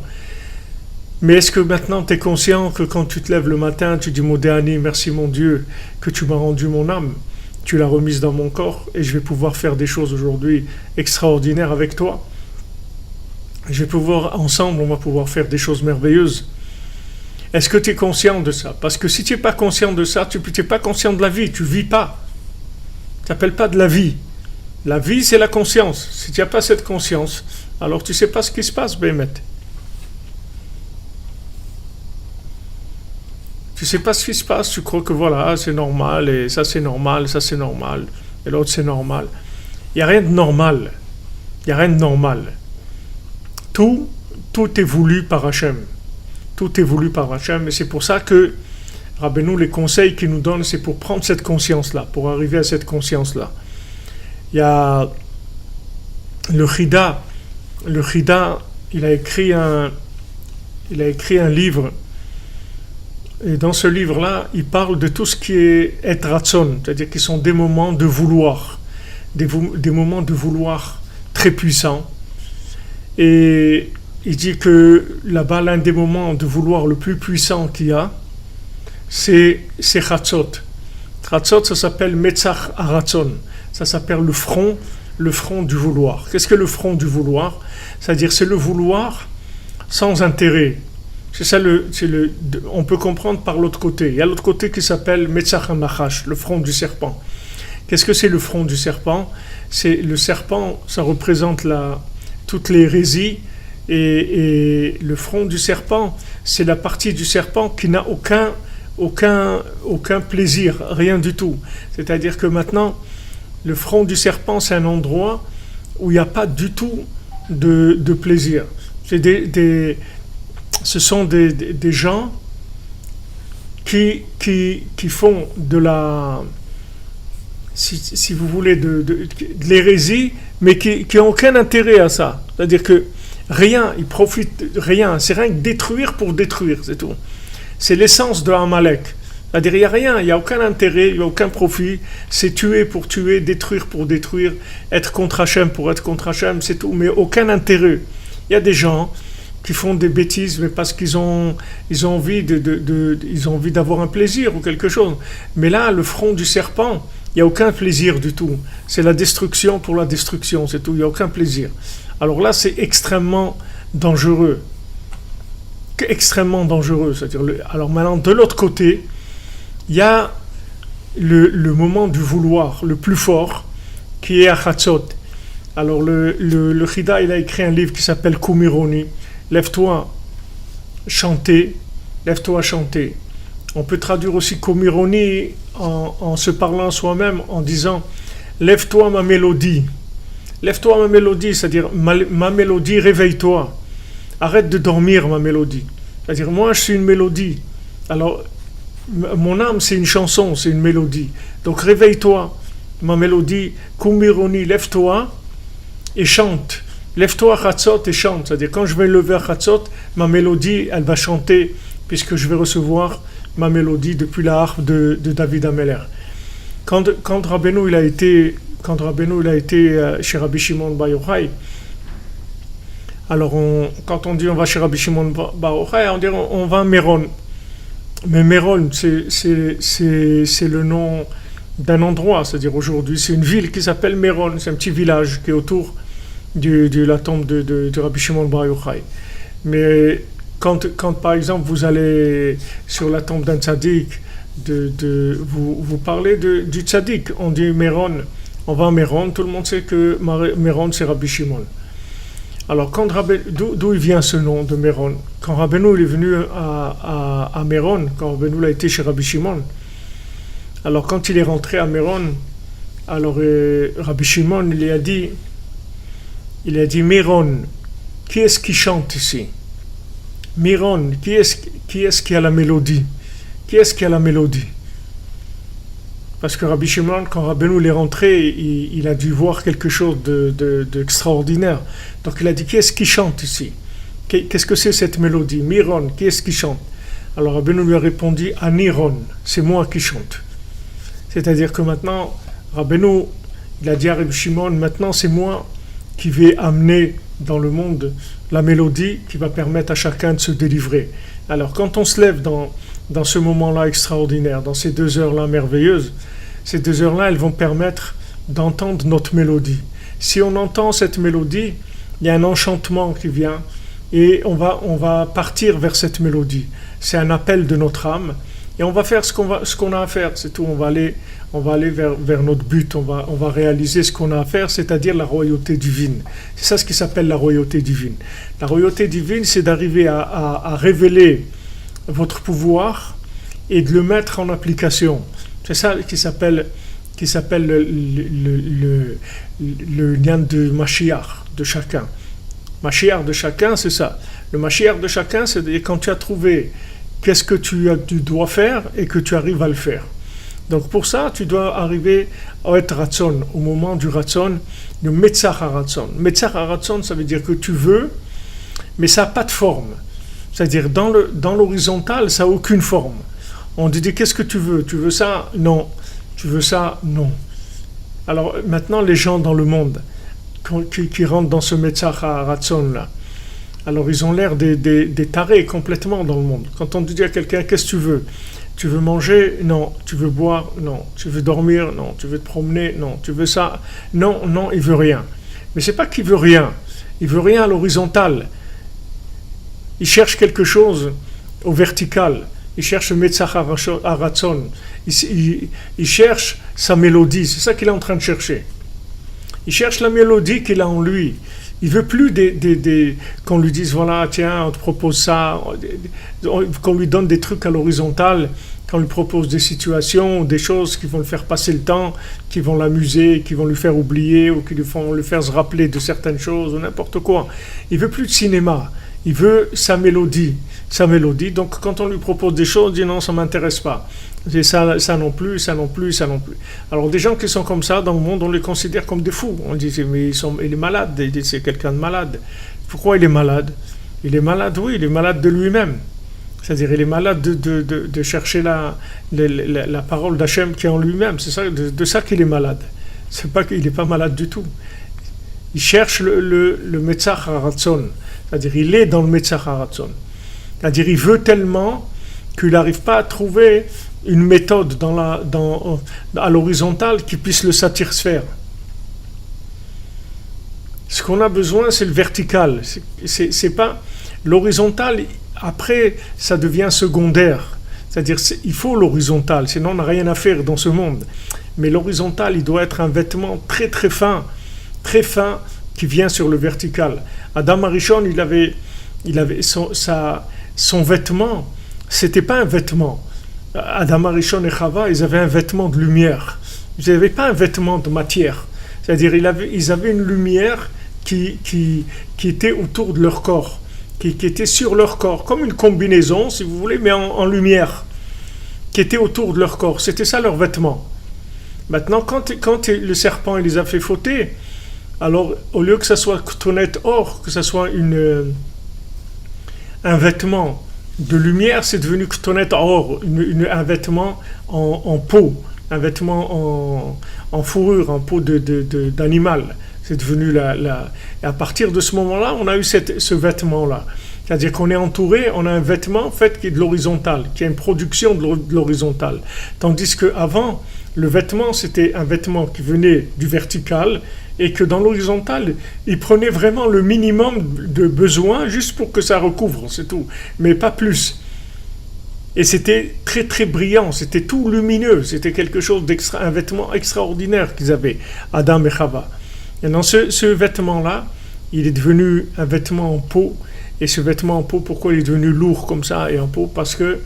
Mais est-ce que maintenant tu es conscient que quand tu te lèves le matin, tu dis Modéani, merci mon Dieu, que tu m'as rendu mon âme, tu l'as remise dans mon corps et je vais pouvoir faire des choses aujourd'hui extraordinaires avec toi. Je vais pouvoir, ensemble, on va pouvoir faire des choses merveilleuses. Est-ce que tu es conscient de ça? Parce que si tu n'es pas conscient de ça, tu n'es pas conscient de la vie, tu ne vis pas. Tu n'appelles pas de la vie. La vie, c'est la conscience. Si tu n'as pas cette conscience, alors tu ne sais pas ce qui se passe, Bémet. Tu ne sais pas ce qui se passe, tu crois que voilà, c'est normal, et ça c'est normal, et l'autre c'est normal. Il n'y a rien de normal. Il n'y a rien de normal. Tout est voulu par Hachem. Tout est voulu par Hachem, et c'est pour ça que Rabbeinu, les conseils qu'il nous donne, c'est pour prendre cette conscience-là, pour arriver à cette conscience-là. Il y a le Chida, il a écrit un livre. Et dans ce livre-là, il parle de tout ce qui est et ratson, c'est-à-dire qui sont des moments de vouloir, des moments de vouloir très puissants. Et il dit que là-bas, l'un des moments de vouloir le plus puissant qu'il y a, c'est Chatzot. Chatzot, ça s'appelle Metzach Haratson. Ça s'appelle le front du vouloir. Qu'est-ce que le front du vouloir? C'est-à-dire, c'est le vouloir sans intérêt. C'est ça, on peut comprendre par l'autre côté. Il y a l'autre côté qui s'appelle Metzach HaNachash, le front du serpent. Qu'est-ce que c'est le front du serpent? C'est le serpent, ça représente toutes les hérésies, et le front du serpent, c'est la partie du serpent qui n'a aucun plaisir, rien du tout. C'est-à-dire que maintenant, le front du serpent, c'est un endroit où il n'y a pas du tout de plaisir. Ce sont des gens qui font de la, si vous voulez, de l'hérésie, mais qui n'ont aucun intérêt à ça. C'est-à-dire que rien, ils profitent, rien, c'est rien que détruire pour détruire, c'est tout. C'est l'essence de Amalek. C'est-à-dire, il n'y a rien, il n'y a aucun intérêt, il n'y a aucun profit. C'est tuer pour tuer, détruire pour détruire, être contre Hachem pour être contre Hachem, c'est tout, mais aucun intérêt. Il y a des gens qui font des bêtises, mais parce qu'ils ont envie ils ont envie d'avoir un plaisir ou quelque chose. Mais là, le front du serpent, il n'y a aucun plaisir du tout. C'est la destruction pour la destruction, c'est tout, il n'y a aucun plaisir. Alors là, c'est extrêmement dangereux. Extrêmement dangereux. C'est-à-dire alors maintenant, de l'autre côté, il y a le moment du vouloir le plus fort, qui est à Chatzot. Alors le Chida, il a écrit un livre qui s'appelle Kumironi. Lève-toi, chanter. Lève-toi, chanter. On peut traduire aussi Kumironi en se parlant soi-même, en disant lève-toi ma mélodie. Lève-toi ma mélodie, c'est-à-dire ma mélodie, réveille-toi. Arrête de dormir ma mélodie. C'est-à-dire moi je suis une mélodie. Alors mon âme, c'est une chanson, c'est une mélodie. Donc réveille-toi, ma mélodie, Kumironi, lève-toi et chante. Lève-toi à Chatzot et chante. C'est-à-dire, quand je vais lever à Chatzot, ma mélodie, elle va chanter, puisque je vais recevoir ma mélodie depuis la harpe de David Ameller. Quand Rabbeinu il a été chez Rabbi Shimon Bar Yochai, alors quand on dit on va chez Rabbi Shimon Bar Yochai, on dit on va à Méron. Mais Méron, c'est le nom d'un endroit, c'est-à-dire aujourd'hui c'est une ville qui s'appelle Méron, c'est un petit village qui est autour de la tombe de Rabbi Shimon Bar Yochai. Mais quand par exemple vous allez sur la tombe d'un tzaddik, vous parlez du tzaddik, on dit Méron, on va à Méron, tout le monde sait que Méron c'est Rabbi Shimon. Alors d'où il vient ce nom de Méron? Quand Rabbeinu est venu à Méron, quand Rabbeinu a été chez Rabbi Shimon, alors quand il est rentré à Méron, alors Rabbi Shimon il a dit Méron, qui est-ce qui chante ici? Méron, qui est-ce qui a la mélodie? Qui est-ce qui a la mélodie? Parce que Rabbi Shimon, quand Rabbeinu est rentré, il a dû voir quelque chose d'extraordinaire. Donc il a dit, qui est-ce qui chante ici? Qu'est-ce que c'est cette mélodie? Miron, qui est-ce qui chante? Alors Rabbeinu lui a répondu, Aniron, c'est moi qui chante. C'est-à-dire que maintenant, Rabbeinu, il a dit à Rabbi Shimon, maintenant c'est moi qui vais amener dans le monde la mélodie qui va permettre à chacun de se délivrer. Alors quand on se lève dans ce moment-là extraordinaire, dans ces 2 heures-là merveilleuses, ces 2 heures-là, elles vont permettre d'entendre notre mélodie. Si on entend cette mélodie, il y a un enchantement qui vient et on va partir vers cette mélodie. C'est un appel de notre âme et on va faire ce qu'on a à faire, c'est tout. On va aller vers notre but, on va réaliser ce qu'on a à faire, c'est-à-dire la royauté divine. C'est ça ce qui s'appelle la royauté divine. La royauté divine, c'est d'arriver à révéler votre pouvoir et de le mettre en application. C'est ça qui s'appelle le lien de Mashiach de chacun. Mashiach de chacun, c'est ça. Le Mashiach de chacun, c'est quand tu as trouvé qu'est-ce que tu dois faire et que tu arrives à le faire. Donc pour ça, tu dois arriver à être Ratzon, au moment du Ratzon, le Metzach HaRatzon. Metzach HaRatzon, ça veut dire que tu veux, mais ça n'a pas de forme. C'est-à-dire, dans l'horizontal, ça n'a aucune forme. On te dit, qu'est-ce que tu veux? Tu veux ça? Non. Tu veux ça? Non. Alors, maintenant, les gens dans le monde, qui rentrent dans ce Metzach HaRatzon-là, alors ils ont l'air des tarés complètement dans le monde. Quand on dit à quelqu'un, qu'est-ce que tu veux? Tu veux manger? Non. Tu veux boire? Non. Tu veux dormir? Non. Tu veux te promener? Non. Tu veux ça? Non, il veut rien. Mais c'est pas qu'il veut rien. Il veut rien à l'horizontale. Il cherche quelque chose au vertical. Il cherche le Metzach HaRatzon. Il cherche sa mélodie. C'est ça qu'il est en train de chercher. Il cherche la mélodie qu'il a en lui. Il veut plus qu'on lui dise, voilà, tiens, on te propose ça, qu'on lui donne des trucs à l'horizontale, qu'on lui propose des situations, des choses qui vont le faire passer le temps, qui vont l'amuser, qui vont lui faire oublier, ou qui vont lui faire se rappeler de certaines choses, ou n'importe quoi. Il veut plus de cinéma. Il veut sa mélodie. Donc, quand on lui propose des choses, il dit non, ça ne m'intéresse pas. Et ça non plus, ça non plus, ça non plus. Alors, des gens qui sont comme ça dans le monde, on les considère comme des fous. On dit, mais il est malade, c'est quelqu'un de malade. Pourquoi il est malade? Il est malade, oui, il est malade de lui-même. C'est-à-dire, il est malade de chercher la parole d'Hachem qui est en lui-même. C'est ça, de ça qu'il est malade. C'est pas qu'il n'est pas malade du tout. Il cherche le Metzach HaRatzon. C'est-à-dire, il est dans le Metzach HaRatzon. C'est-à-dire, il veut tellement qu'il n'arrive pas à trouver une méthode à l'horizontale qui puisse le satisfaire. Ce qu'on a besoin, c'est le vertical. C'est pas l'horizontal. Après, ça devient secondaire. C'est-à-dire, il faut l'horizontal, sinon on n'a rien à faire dans ce monde. Mais l'horizontal, il doit être un vêtement très très fin, qui vient sur le vertical. Adam Arishon, il avait son vêtement, c'était pas un vêtement. Adam Arishon et Chava, ils avaient un vêtement de lumière. Ils n'avaient pas un vêtement de matière. C'est-à-dire, ils avaient une lumière qui était autour de leur corps, qui était sur leur corps, comme une combinaison, si vous voulez, mais en lumière. qui était autour de leur corps. C'était ça leur vêtement. Maintenant, quand le serpent il les a fait fauter, alors au lieu que ça soit cotonette or, que ça soit un vêtement de lumière, c'est devenu cotonette or, un vêtement en peau, un vêtement en fourrure, en peau d'animal. C'est devenu Et à partir de ce moment-là, on a eu ce vêtement-là. C'est-à-dire qu'on est entouré, on a un vêtement en fait qui est de l'horizontale, qui a une production de l'horizontale. Tandis qu'avant, le vêtement, c'était un vêtement qui venait du vertical et que dans l'horizontale, il prenait vraiment le minimum de besoin juste pour que ça recouvre, c'est tout, mais pas plus. Et c'était très très brillant, c'était tout lumineux, c'était quelque chose un vêtement extraordinaire qu'ils avaient, Adam et Chava. Et dans ce vêtement-là, il est devenu un vêtement en peau. Et ce vêtement en peau, pourquoi il est devenu lourd comme ça et en peau? Parce que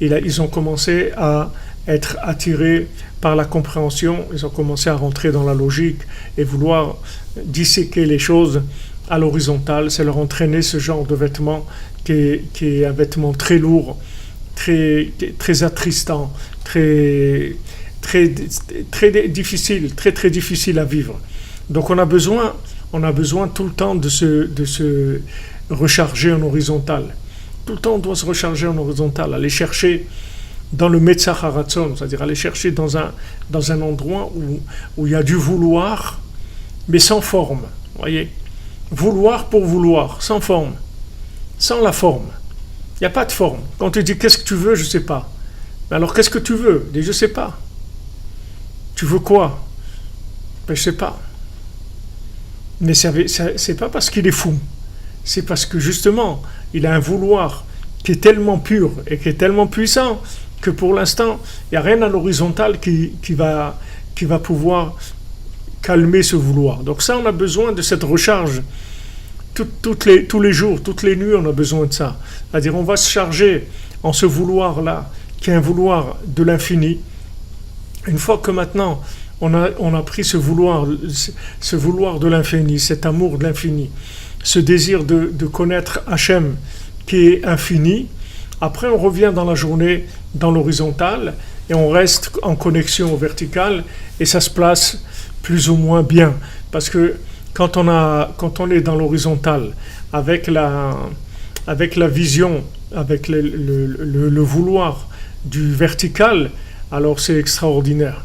ils ont commencé à être attirés par la compréhension, ils ont commencé à rentrer dans la logique et vouloir disséquer les choses à l'horizontale. C'est leur entraîner ce genre de vêtement qui est un vêtement très lourd, très attristant, très difficile, très difficile à vivre. Donc on a besoin tout le temps de se recharger en horizontal. Tout le temps on doit se recharger en horizontal, aller chercher dans le Metzach Haratzon, c'est-à-dire aller chercher dans un endroit où il y a du vouloir, mais sans forme. Voyez, vouloir pour vouloir, sans forme, sans la forme. Il n'y a pas de forme. Quand tu dis qu'est-ce que tu veux, je ne sais pas. Mais alors qu'est-ce que tu veux? Je ne sais pas. Tu veux quoi? Je ne sais pas. Mais c'est pas parce qu'il est fou. C'est parce que justement, il a un vouloir qui est tellement pur et qui est tellement puissant que pour l'instant, il n'y a rien à l'horizontale qui va pouvoir calmer ce vouloir. Donc ça, on a besoin de cette recharge. Tous les jours, toutes les nuits, on a besoin de ça. C'est-à-dire, on va se charger en ce vouloir-là, qui est un vouloir de l'infini. Une fois que maintenant, on a pris ce vouloir de l'infini, cet amour de l'infini, ce désir de connaître Hachem qui est infini. Après, on revient dans la journée, dans l'horizontale, et on reste en connexion au vertical, et ça se place plus ou moins bien. Parce que quand on est dans l'horizontale, avec la vision, avec le vouloir du vertical, alors c'est extraordinaire.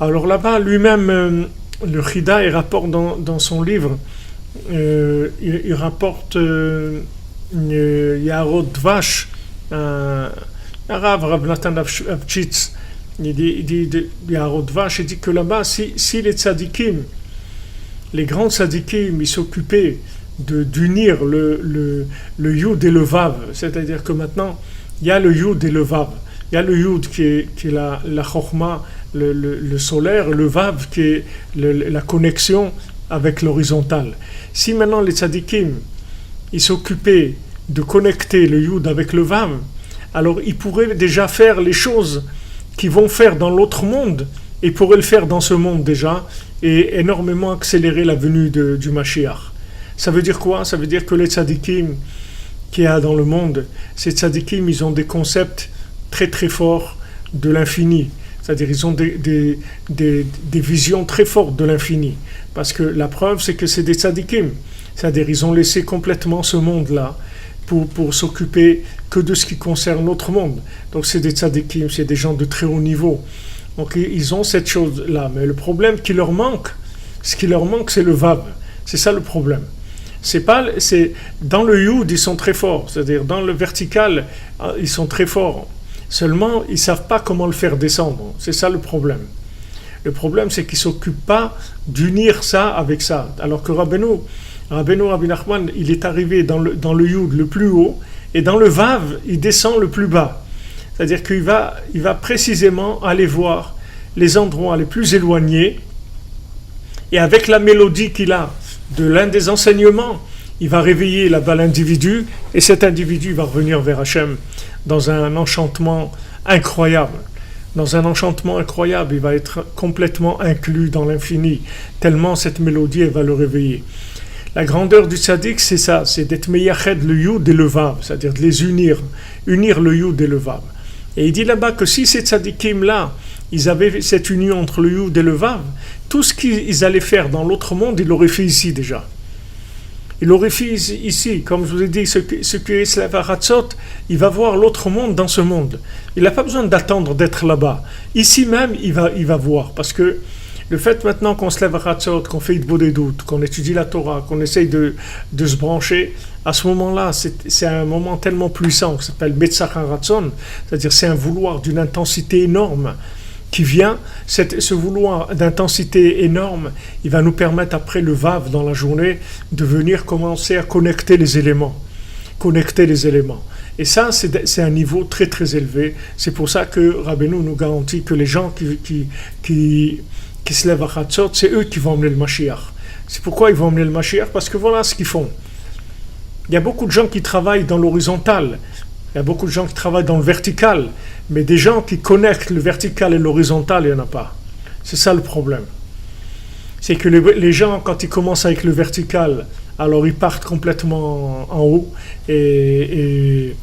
Alors là-bas, lui-même, le Chida, il rapporte dans son livre, il rapporte Yarod Dvash, un Rav Natan Avchitz, il dit Yarod Dvash, il dit que là-bas, si les tzadikim, les grands tzadikim, ils s'occupaient d'unir le Yud et le Vav, c'est-à-dire que maintenant, il y a le Yud et le Vav. Il y a le Yud qui est la Chokhma, le solaire, le Vav qui est la connexion avec l'horizontale. Si maintenant les tzadikim, ils s'occupaient de connecter le Yud avec le Vav, alors ils pourraient déjà faire les choses qu'ils vont faire dans l'autre monde, et pourraient le faire dans ce monde déjà, et énormément accélérer la venue du Mashiach. Ça veut dire quoi? Ça veut dire que les tzadikim qu'il y a dans le monde, ces tzadikim, ils ont des concepts très très forts de l'infini. C'est-à-dire ils ont des visions très fortes de l'infini. Parce que la preuve, c'est que c'est des tzadikim. C'est-à-dire ils ont laissé complètement ce monde-là pour s'occuper que de ce qui concerne notre monde. Donc c'est des tzadikim, c'est des gens de très haut niveau. Donc ils ont cette chose-là. Mais le problème ce qui leur manque, c'est le Vav. C'est ça le problème. C'est dans le Yud, ils sont très forts. C'est-à-dire dans le vertical, ils sont très forts. Seulement, ils ne savent pas comment le faire descendre. C'est ça le problème. Le problème, c'est qu'ils ne s'occupent pas d'unir ça avec ça. Alors que Rabbeinu Rabbi Nachman, il est arrivé dans le Yud le plus haut, et dans le Vav, il descend le plus bas. C'est-à-dire qu'il va précisément aller voir les endroits les plus éloignés, et avec la mélodie qu'il a de l'un des enseignements, il va réveiller là-bas l'individu, et cet individu va revenir vers Hachem dans un enchantement incroyable. Dans un enchantement incroyable, il va être complètement inclus dans l'infini, tellement cette mélodie, elle va le réveiller. La grandeur du tzaddik, c'est ça, c'est d'être meyached le yud et le vav, c'est-à-dire de les unir le yud et le vav. Et il dit là-bas que si ces tzadikim-là, ils avaient cette union entre le Yud et le Vav, tout ce qu'ils allaient faire dans l'autre monde, ils l'auraient fait ici déjà. Il aurait fait ici, comme je vous ai dit, ce qui est Slav Haratzot, il va voir l'autre monde dans ce monde. Il n'a pas besoin d'attendre d'être là-bas. Ici même, il va voir. Parce que le fait maintenant qu'on se lève à Haratzot, qu'on fait Hitbod et doute, qu'on étudie la Torah, qu'on essaye de se brancher, à ce moment-là, c'est un moment tellement puissant qui s'appelle Metzach Haratzon, c'est-à-dire c'est un vouloir d'une intensité énorme qui vient, ce vouloir d'intensité énorme, il va nous permettre après le Vav dans la journée de venir commencer à connecter les éléments. Et ça, c'est un niveau très très élevé. C'est pour ça que Rabbeinu nous garantit que les gens qui se lèvent à Chatzot, c'est eux qui vont emmener le Mashiach. C'est pourquoi ils vont emmener le Mashiach, parce que voilà ce qu'ils font. Il y a beaucoup de gens qui travaillent dans l'horizontal. Il y a beaucoup de gens qui travaillent dans le vertical, mais des gens qui connectent le vertical et l'horizontal, il n'y en a pas. C'est ça le problème. C'est que les gens, quand ils commencent avec le vertical, alors ils partent complètement en haut et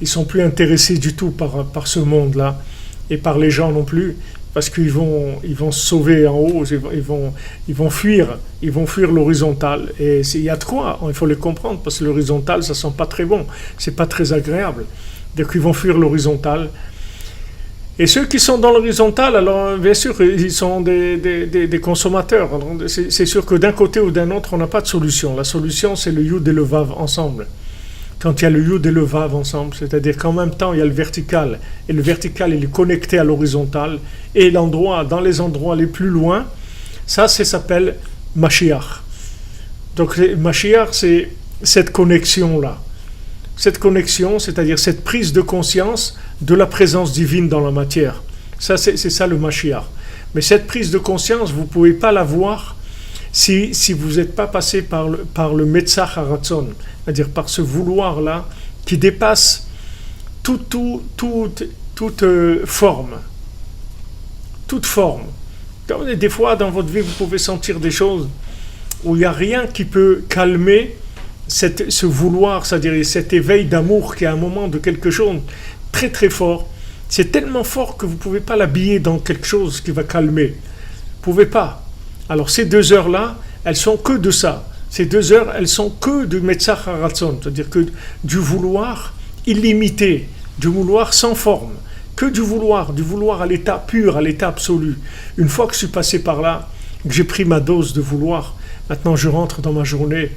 ils ne sont plus intéressés du tout par ce monde-là et par les gens non plus, parce qu'ils vont se sauver en haut, ils vont fuir l'horizontal. Et il y a de quoi, il faut les comprendre, parce que l'horizontal, ça sent pas très bon, c'est pas très agréable. Donc ils vont fuir l'horizontal. Et ceux qui sont dans l'horizontal, alors bien sûr, ils sont des consommateurs. Alors, c'est sûr que d'un côté ou d'un autre, on n'a pas de solution. La solution, c'est le Yud et le Vav ensemble. Quand il y a le Yud et le Vav ensemble, c'est-à-dire qu'en même temps, il y a le vertical, et le vertical, il est connecté à l'horizontal, et dans les endroits les plus loin, ça s'appelle Mashiach. Donc Mashiach, c'est cette connexion-là. Cette connexion, c'est-à-dire cette prise de conscience de la présence divine dans la matière. Ça, c'est ça le Mashiach. Mais cette prise de conscience, vous ne pouvez pas l'avoir si vous n'êtes pas passé par le Metzach Haratzon, c'est-à-dire par ce vouloir-là qui dépasse toute forme. Toute forme. Des fois, dans votre vie, vous pouvez sentir des choses où il n'y a rien qui peut calmer ce vouloir, c'est-à-dire cet éveil d'amour qui est un moment de quelque chose très très fort. C'est tellement fort que vous ne pouvez pas l'habiller dans quelque chose qui va calmer. Vous ne pouvez pas. Alors ces 2 heures-là, elles sont que de ça. Ces 2 heures, elles sont que de Metzach Haratzon, c'est-à-dire que du vouloir illimité, du vouloir sans forme, que du vouloir à l'état pur, à l'état absolu. Une fois que je suis passé par là, que j'ai pris ma dose de vouloir, maintenant je rentre dans ma journée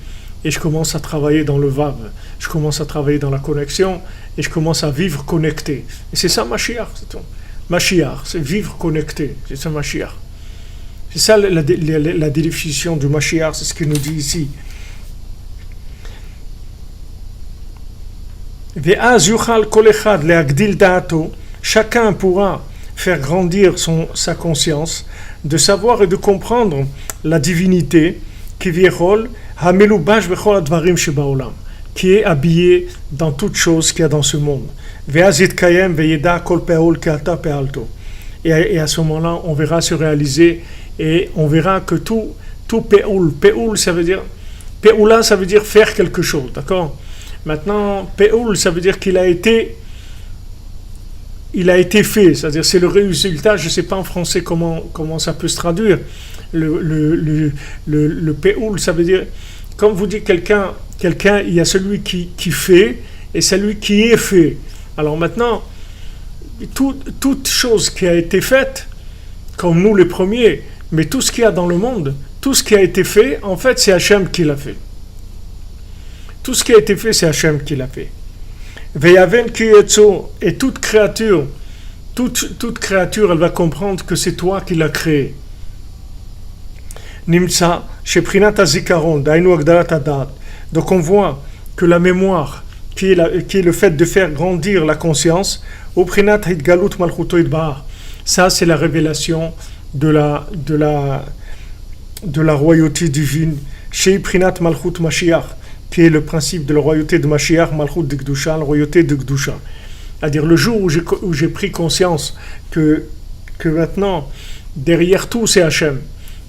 et je commence à travailler dans le Vav, je commence à travailler dans la connexion et je commence à vivre connecté. Et c'est ça Mashiach, c'est tout. Mashiach, c'est vivre connecté, c'est ça Mashiach. C'est ça la définition du Mashiach, c'est ce qu'il nous dit ici. Chacun pourra faire grandir sa conscience, de savoir et de comprendre la divinité qui est habillée dans toute chose qu'il y a dans ce monde. Et à ce moment-là, on verra se réaliser et on verra que tout Pe'ul, ça veut dire, Pe'ula, ça veut dire faire quelque chose, d'accord? Maintenant, Pe'ul, ça veut dire qu'il a été fait, c'est-à dire c'est le résultat, je ne sais pas en français comment ça peut se traduire. Le Pe'ul, ça veut dire, comme vous dites quelqu'un, il y a celui qui fait et celui qui est fait. Alors maintenant, toute chose qui a été faite, comme nous les premiers, mais tout ce qu'il y a dans le monde, tout ce qui a été fait, en fait, c'est Hachem qui l'a fait. Tout ce qui a été fait, c'est Hachem qui l'a fait. Veyaven ki yetzo, et toute créature, elle va comprendre que c'est toi qui l'as créé. Nimtsa, sheprinat hazikaron, dainu agdalat hadat. Donc on voit que la mémoire, qui est le fait de faire grandir la conscience, oprinat hitgalut malchuto itbar. Ça, c'est la révélation de la royauté divine, chez Prinat Malchut Mashiach, qui est le principe de la royauté de Mashiach, Malchut de Gdusha, la royauté de Gdusha. C'est-à-dire le jour où j'ai pris conscience que maintenant, derrière tout, c'est Hachem.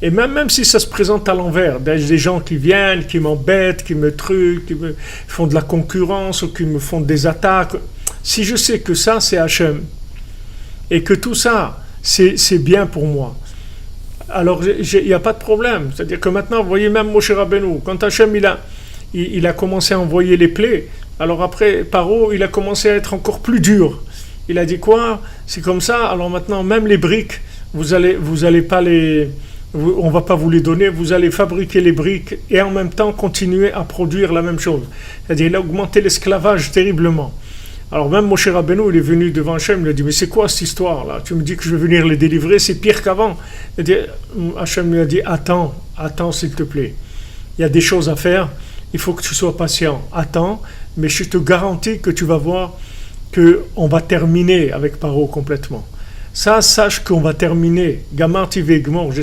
Et même si ça se présente à l'envers, des gens qui viennent, qui m'embêtent, qui me truquent, qui me font de la concurrence ou qui me font des attaques, si je sais que ça, c'est Hachem, et que tout ça, c'est bien pour moi, alors il n'y a pas de problème. C'est-à-dire que maintenant, vous voyez même Moshe Rabbeinu, quand Hachem il a commencé à envoyer les plaies, alors après, Paro, il a commencé à être encore plus dur. Il a dit quoi? C'est comme ça, alors maintenant, même les briques, vous allez pas on va pas vous les donner, vous allez fabriquer les briques et en même temps continuer à produire la même chose. C'est-à-dire, il a augmenté l'esclavage terriblement. Alors même Moshe Rabbeinu, il est venu devant Hachem, il a dit, mais c'est quoi cette histoire-là? Tu me dis que je vais venir les délivrer, c'est pire qu'avant. Hachem lui a dit, attends s'il te plaît. Il y a des choses à faire, il faut que tu sois patient. Attends, mais je te garantis que tu vas voir qu'on va terminer avec Paro complètement. Ça, sache qu'on va terminer. Gamar tivegmor, je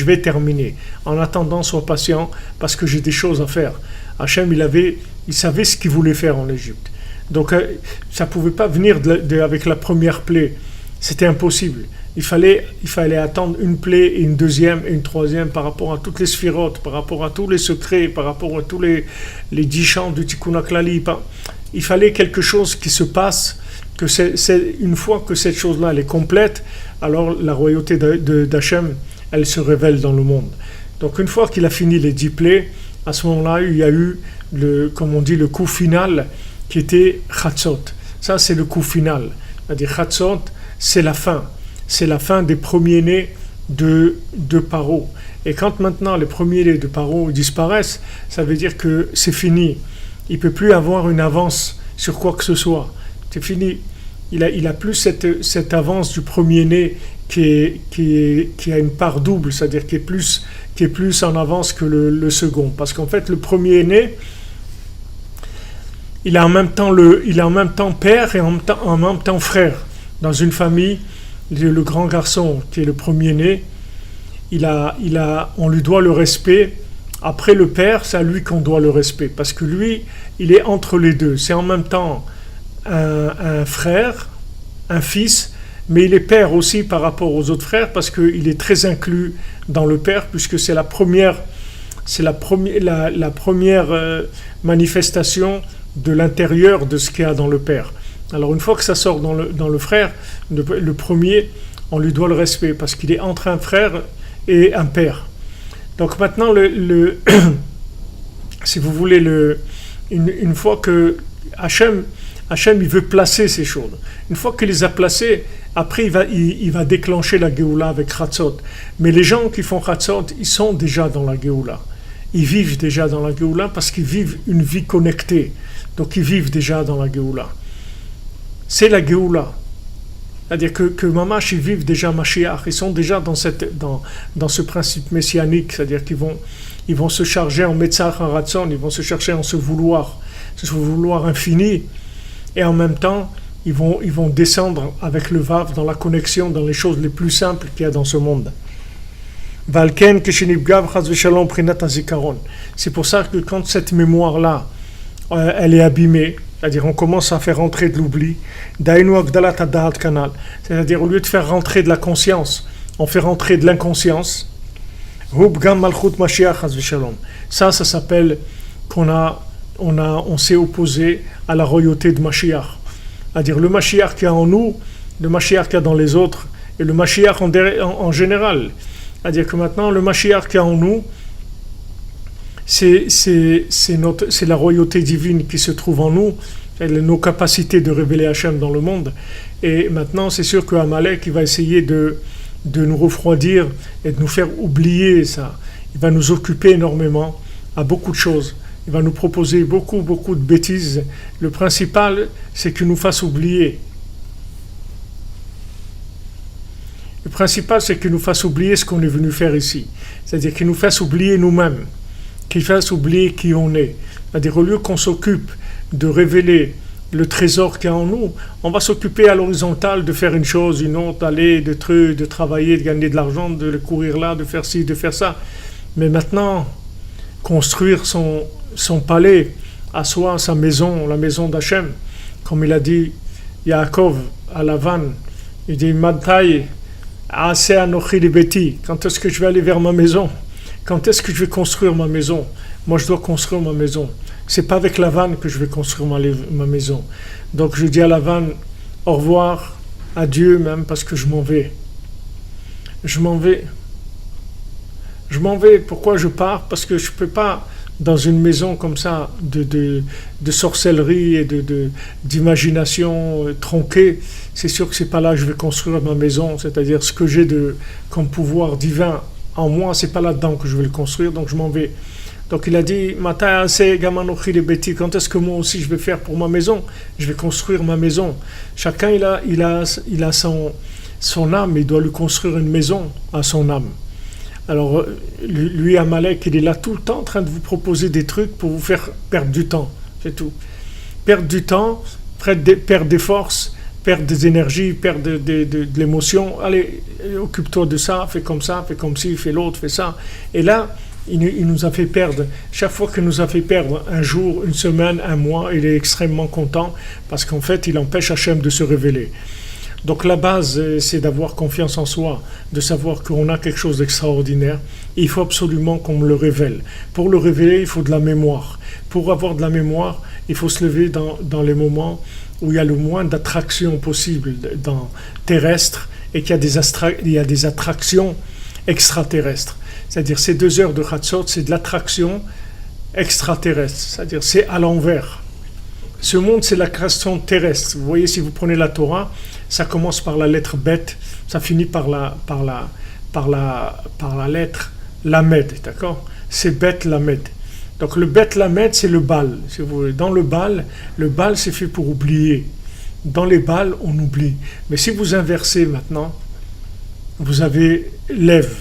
vais terminer. En attendant, sois patient, parce que j'ai des choses à faire. Hachem, il savait ce qu'il voulait faire en Égypte. Donc, ça ne pouvait pas venir avec la première plaie. C'était impossible. Il fallait attendre une plaie, et une deuxième, et une troisième, par rapport à toutes les sphirotes, par rapport à tous les secrets, par rapport à tous les 10 chants du Tikkun HaKlali. Il fallait quelque chose qui se passe, que une fois que cette chose-là elle est complète, alors la royauté d'Hachem, elle se révèle dans le monde. Donc, une fois qu'il a fini les 10 plaies, à ce moment-là, il y a eu, comme on dit, le coup final, qui était Chatzot. Ça, c'est le coup final. C'est-à-dire, Chatzot, c'est la fin. C'est la fin des premiers-nés de Paro. Et quand maintenant les premiers-nés de Paro disparaissent, ça veut dire que c'est fini. Il ne peut plus avoir une avance sur quoi que ce soit. C'est fini. Il a plus cette avance du premier-né qui a une part double, c'est-à-dire qui est plus en avance que le second. Parce qu'en fait, le premier-né, il est en même temps père et en même temps frère. Dans une famille, le grand garçon qui est le premier-né, on lui doit le respect. Après le père, c'est à lui qu'on doit le respect. Parce que lui, il est entre les deux. C'est en même temps un frère, un fils, mais il est père aussi par rapport aux autres frères parce qu'il est très inclus dans le père puisque c'est la première manifestation de l'intérieur de ce qu'il y a dans le père. Alors une fois que ça sort dans le frère, le premier, on lui doit le respect parce qu'il est entre un frère et un père. Donc maintenant, si vous voulez, une fois que Hachem, il veut placer ces choses. Une fois qu'il les a placées, après il va déclencher la Géoula avec Chatzot. Mais les gens qui font Chatzot, ils sont déjà dans la Géoula. Ils vivent déjà dans la Géoula parce qu'ils vivent une vie connectée. Donc ils vivent déjà dans la Géoula. C'est la Géoula. C'est-à-dire que Mamash, ils vivent déjà Mashiach. Ils sont déjà dans ce principe messianique. C'est-à-dire qu'ils vont se charger en Metzach, en Ratzon. Ils vont se chercher en ce vouloir infini. Et en même temps, ils vont descendre avec le Vav dans la connexion, dans les choses les plus simples qu'il y a dans ce monde. C'est pour ça que quand cette mémoire-là, elle est abîmée, c'est-à-dire on commence à faire rentrer de l'oubli, c'est-à-dire au lieu de faire rentrer de la conscience, on fait rentrer de l'inconscience. Ça s'appelle on s'est opposé à la royauté de Mashiach. C'est-à-dire le Mashiach qu'il y a en nous, le Mashiach qu'il y a dans les autres, et le Mashiach en général. C'est-à-dire que maintenant, le Mashiach qu'il y a en nous, c'est la royauté divine qui se trouve en nous, nos capacités de révéler Hachem dans le monde. Et maintenant, c'est sûr que Amalek, il va essayer de nous refroidir et de nous faire oublier ça. Il va nous occuper énormément à beaucoup de choses. Il va nous proposer beaucoup de bêtises. Le principal, c'est qu'il nous fasse oublier. Le principal, c'est qu'il nous fasse oublier ce qu'on est venu faire ici. C'est-à-dire qu'il nous fasse oublier nous-mêmes, qu'il fasse oublier qui on est. C'est-à-dire au lieu qu'on s'occupe de révéler le trésor qu'il y a en nous, on va s'occuper à l'horizontale de faire une chose, une autre, d'aller, de travailler, de gagner de l'argent, de courir là, de faire ci, de faire ça. Mais maintenant, construire son palais, à soi, sa maison, la maison d'Hachem, comme il a dit Yaakov à Lavan, il dit Matai, Ase Anochi Libeti, quand est-ce que je vais aller vers ma maison? Quand est-ce que je vais construire ma maison? Moi je dois construire ma maison. C'est pas avec Lavan que je vais construire ma maison. Donc je dis à Lavan, au revoir, à Dieu même parce que je m'en vais. Je m'en vais. Je m'en vais. Pourquoi je pars? Parce que je ne peux pas, dans une maison comme ça, de sorcellerie et d'imagination tronquée, c'est sûr que c'est pas là que je vais construire ma maison. C'est-à-dire ce que j'ai comme pouvoir divin en moi, c'est pas là-dedans que je vais le construire, donc je m'en vais. Donc il a dit, quand est-ce que moi aussi je vais faire pour ma maison? Je vais construire ma maison. Chacun il a son âme, il doit lui construire une maison à son âme. Alors lui, Amalek, il est là tout le temps en train de vous proposer des trucs pour vous faire perdre du temps, c'est tout. Perdre du temps, perdre des forces, perdre des énergies, perdre de l'émotion. Allez, occupe-toi de ça, fais comme ci, fais l'autre, fais ça. Et là, il nous a fait perdre. Chaque fois qu'il nous a fait perdre un jour, une semaine, un mois, il est extrêmement content parce qu'en fait, il empêche Hachem de se révéler. Donc la base, c'est d'avoir confiance en soi, de savoir qu'on a quelque chose d'extraordinaire. Et il faut absolument qu'on me le révèle. Pour le révéler, il faut de la mémoire. Pour avoir de la mémoire, il faut se lever dans les moments où il y a le moins d'attractions possibles terrestres et qu'il y a des attractions extraterrestres. C'est-à-dire ces 2 heures de Chatzot, c'est de l'attraction extraterrestre. C'est-à-dire c'est à l'envers. Ce monde, c'est la création terrestre. Vous voyez, si vous prenez la Torah, ça commence par la lettre Bet, ça finit par la lettre Lamed, d'accord? C'est Bet Lamed. Donc le Bet Lamed, c'est le bal. Si vous voulez. Dans le bal c'est fait pour oublier. Dans les bals, on oublie. Mais si vous inversez maintenant, vous avez lève.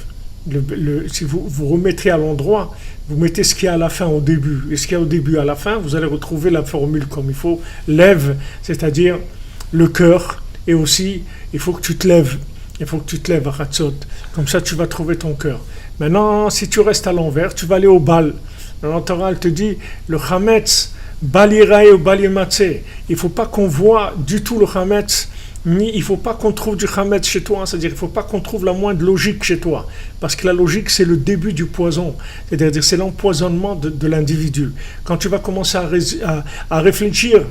Si vous remettrez à l'endroit, vous mettez ce qu'il y a à la fin au début. Et ce qu'il y a au début à la fin, vous allez retrouver la formule comme il faut. Lève, c'est-à-dire le cœur. Et aussi, il faut que tu te lèves. Il faut que tu te lèves à Chatzot. Comme ça, tu vas trouver ton cœur. Maintenant, si tu restes à l'envers, tu vas aller au bal. La Torah, elle te dit, le Chametz, Balirae ou Balimatse. Il ne faut pas qu'on voit du tout le Chametz, ni il ne faut pas qu'on trouve du Chametz chez toi. C'est-à-dire, il ne faut pas qu'on trouve la moindre logique chez toi. Parce que la logique, c'est le début du poison. C'est-à-dire, c'est l'empoisonnement de l'individu. Quand tu vas commencer à réfléchir,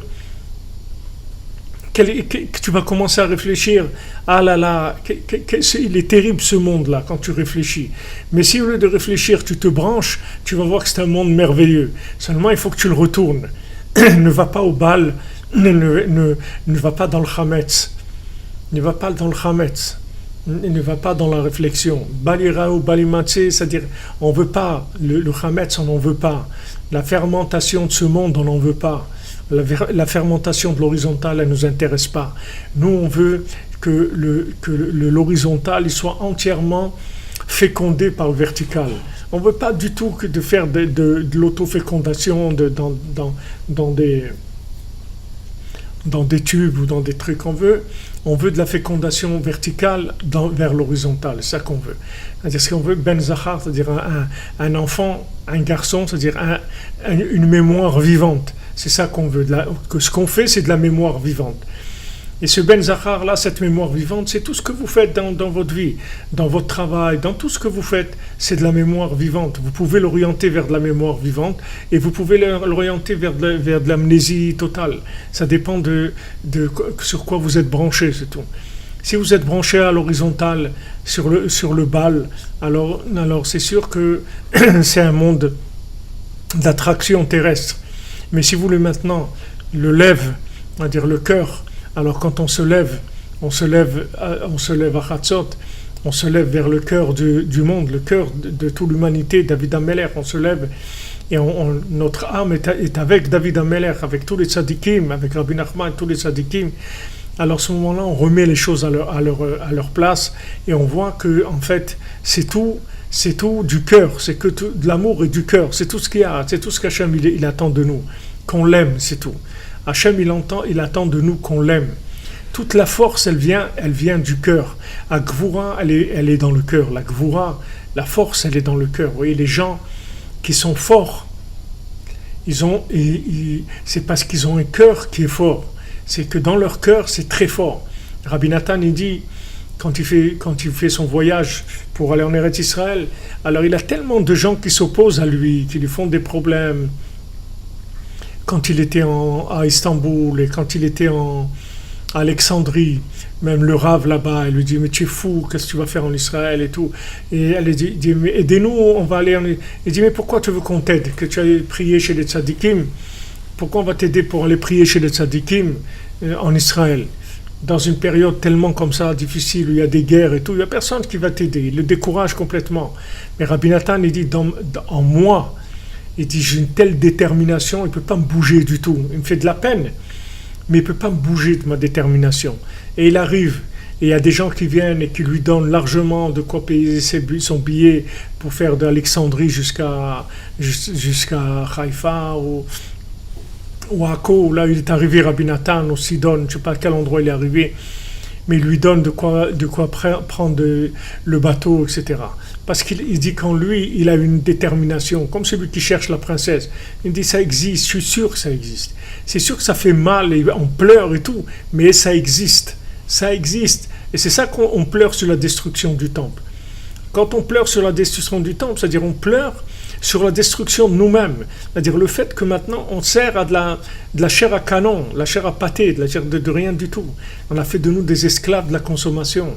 tu vas commencer à réfléchir, ah là là, il est terrible ce monde-là quand tu réfléchis. Mais si au lieu de réfléchir, tu te branches, tu vas voir que c'est un monde merveilleux. Seulement, il faut que tu le retournes. Ne va pas au bal, ne va pas dans le Chametz. Ne va pas dans le Chametz. Ne va pas dans la réflexion. Balira ou Balimatse, c'est-à-dire, on ne veut pas. Le Chametz, on n'en veut pas. La fermentation de ce monde, on n'en veut pas. La fermentation de l'horizontale, elle ne nous intéresse pas. Nous, on veut que l'horizontal il soit entièrement fécondé par le vertical. On ne veut pas du tout que de faire de l'autofécondation dans des tubes ou dans des trucs. On veut de la fécondation verticale vers l'horizontale. C'est ça qu'on veut. C'est-à-dire ce qu'on veut, Ben Zachar, c'est-à-dire un enfant, un garçon, c'est-à-dire une mémoire vivante. C'est ça qu'on veut. Ce qu'on fait, c'est de la mémoire vivante. Et ce Ben Zachar là, cette mémoire vivante, c'est tout ce que vous faites dans votre vie, dans votre travail, dans tout ce que vous faites, c'est de la mémoire vivante. Vous pouvez l'orienter vers de la mémoire vivante et vous pouvez l'orienter vers de l'amnésie totale. Ça dépend sur quoi vous êtes branché, c'est tout. Si vous êtes branché à l'horizontale, sur le bal, alors c'est sûr que c'est un monde d'attraction terrestre. Mais si vous voulez maintenant le lève, on va dire le cœur, alors quand on se lève à Chatzot, on se lève vers le cœur du monde, le cœur de toute l'humanité, David Ameller, on se lève et notre âme est avec David Ameller, avec tous les tzadikim, avec Rabbi Nachman, tous les tzadikim. Alors à ce moment-là, on remet les choses à leur place et on voit que en fait, c'est tout du cœur, c'est que de l'amour et du cœur, c'est tout ce qu'il y a, c'est tout ce qu'Hachem il attend de nous, qu'on l'aime, c'est tout. Hachem il attend de nous qu'on l'aime. Toute la force, elle vient du cœur. La Gvoura, elle est dans le cœur. La Gvoura, la force, elle est dans le cœur. Vous voyez, les gens qui sont forts, c'est parce qu'ils ont un cœur qui est fort. C'est que dans leur cœur, c'est très fort. Rabbi Nathan, il dit, quand il fait son voyage pour aller en Eretz Israël, alors il a tellement de gens qui s'opposent à lui, qui lui font des problèmes. Quand il était à Istanbul et quand il était à Alexandrie, même le Rav là-bas, il lui dit, mais tu es fou, qu'est-ce que tu vas faire en Israël et tout. Et elle dit mais aidez-nous, on va aller en... Il dit, mais pourquoi tu veux qu'on t'aide, que tu ailles prier chez les tzadikim? Pourquoi on va t'aider pour aller prier chez les tzadikim en Israël? Dans une période tellement comme ça, difficile, où il y a des guerres et tout, il n'y a personne qui va t'aider, il le décourage complètement. Mais Rabbi Nathan, il dit, en moi, il dit, j'ai une telle détermination, il ne peut pas me bouger du tout. Il me fait de la peine, mais il ne peut pas me bouger de ma détermination. Et il arrive, et il y a des gens qui viennent et qui lui donnent largement de quoi payer son billet pour faire d'Alexandrie jusqu'à Haïfa ou à Akko. Là, il est arrivé, Rabbi Nathan, au Sidon, je ne sais pas à quel endroit il est arrivé, mais il lui donne de quoi prendre le bateau, etc. Parce qu'il dit qu'en lui, il a une détermination, comme celui qui cherche la princesse. Il dit, ça existe, je suis sûr que ça existe. C'est sûr que ça fait mal, et on pleure et tout, mais ça existe. Ça existe. Et c'est ça qu'on pleure sur la destruction du temple. Quand on pleure sur la destruction du temple, c'est-à-dire on pleure sur la destruction de nous-mêmes. C'est-à-dire le fait que maintenant on sert à de la chair à canon, la chair à pâté, de la chair de rien du tout. On a fait de nous des esclaves de la consommation.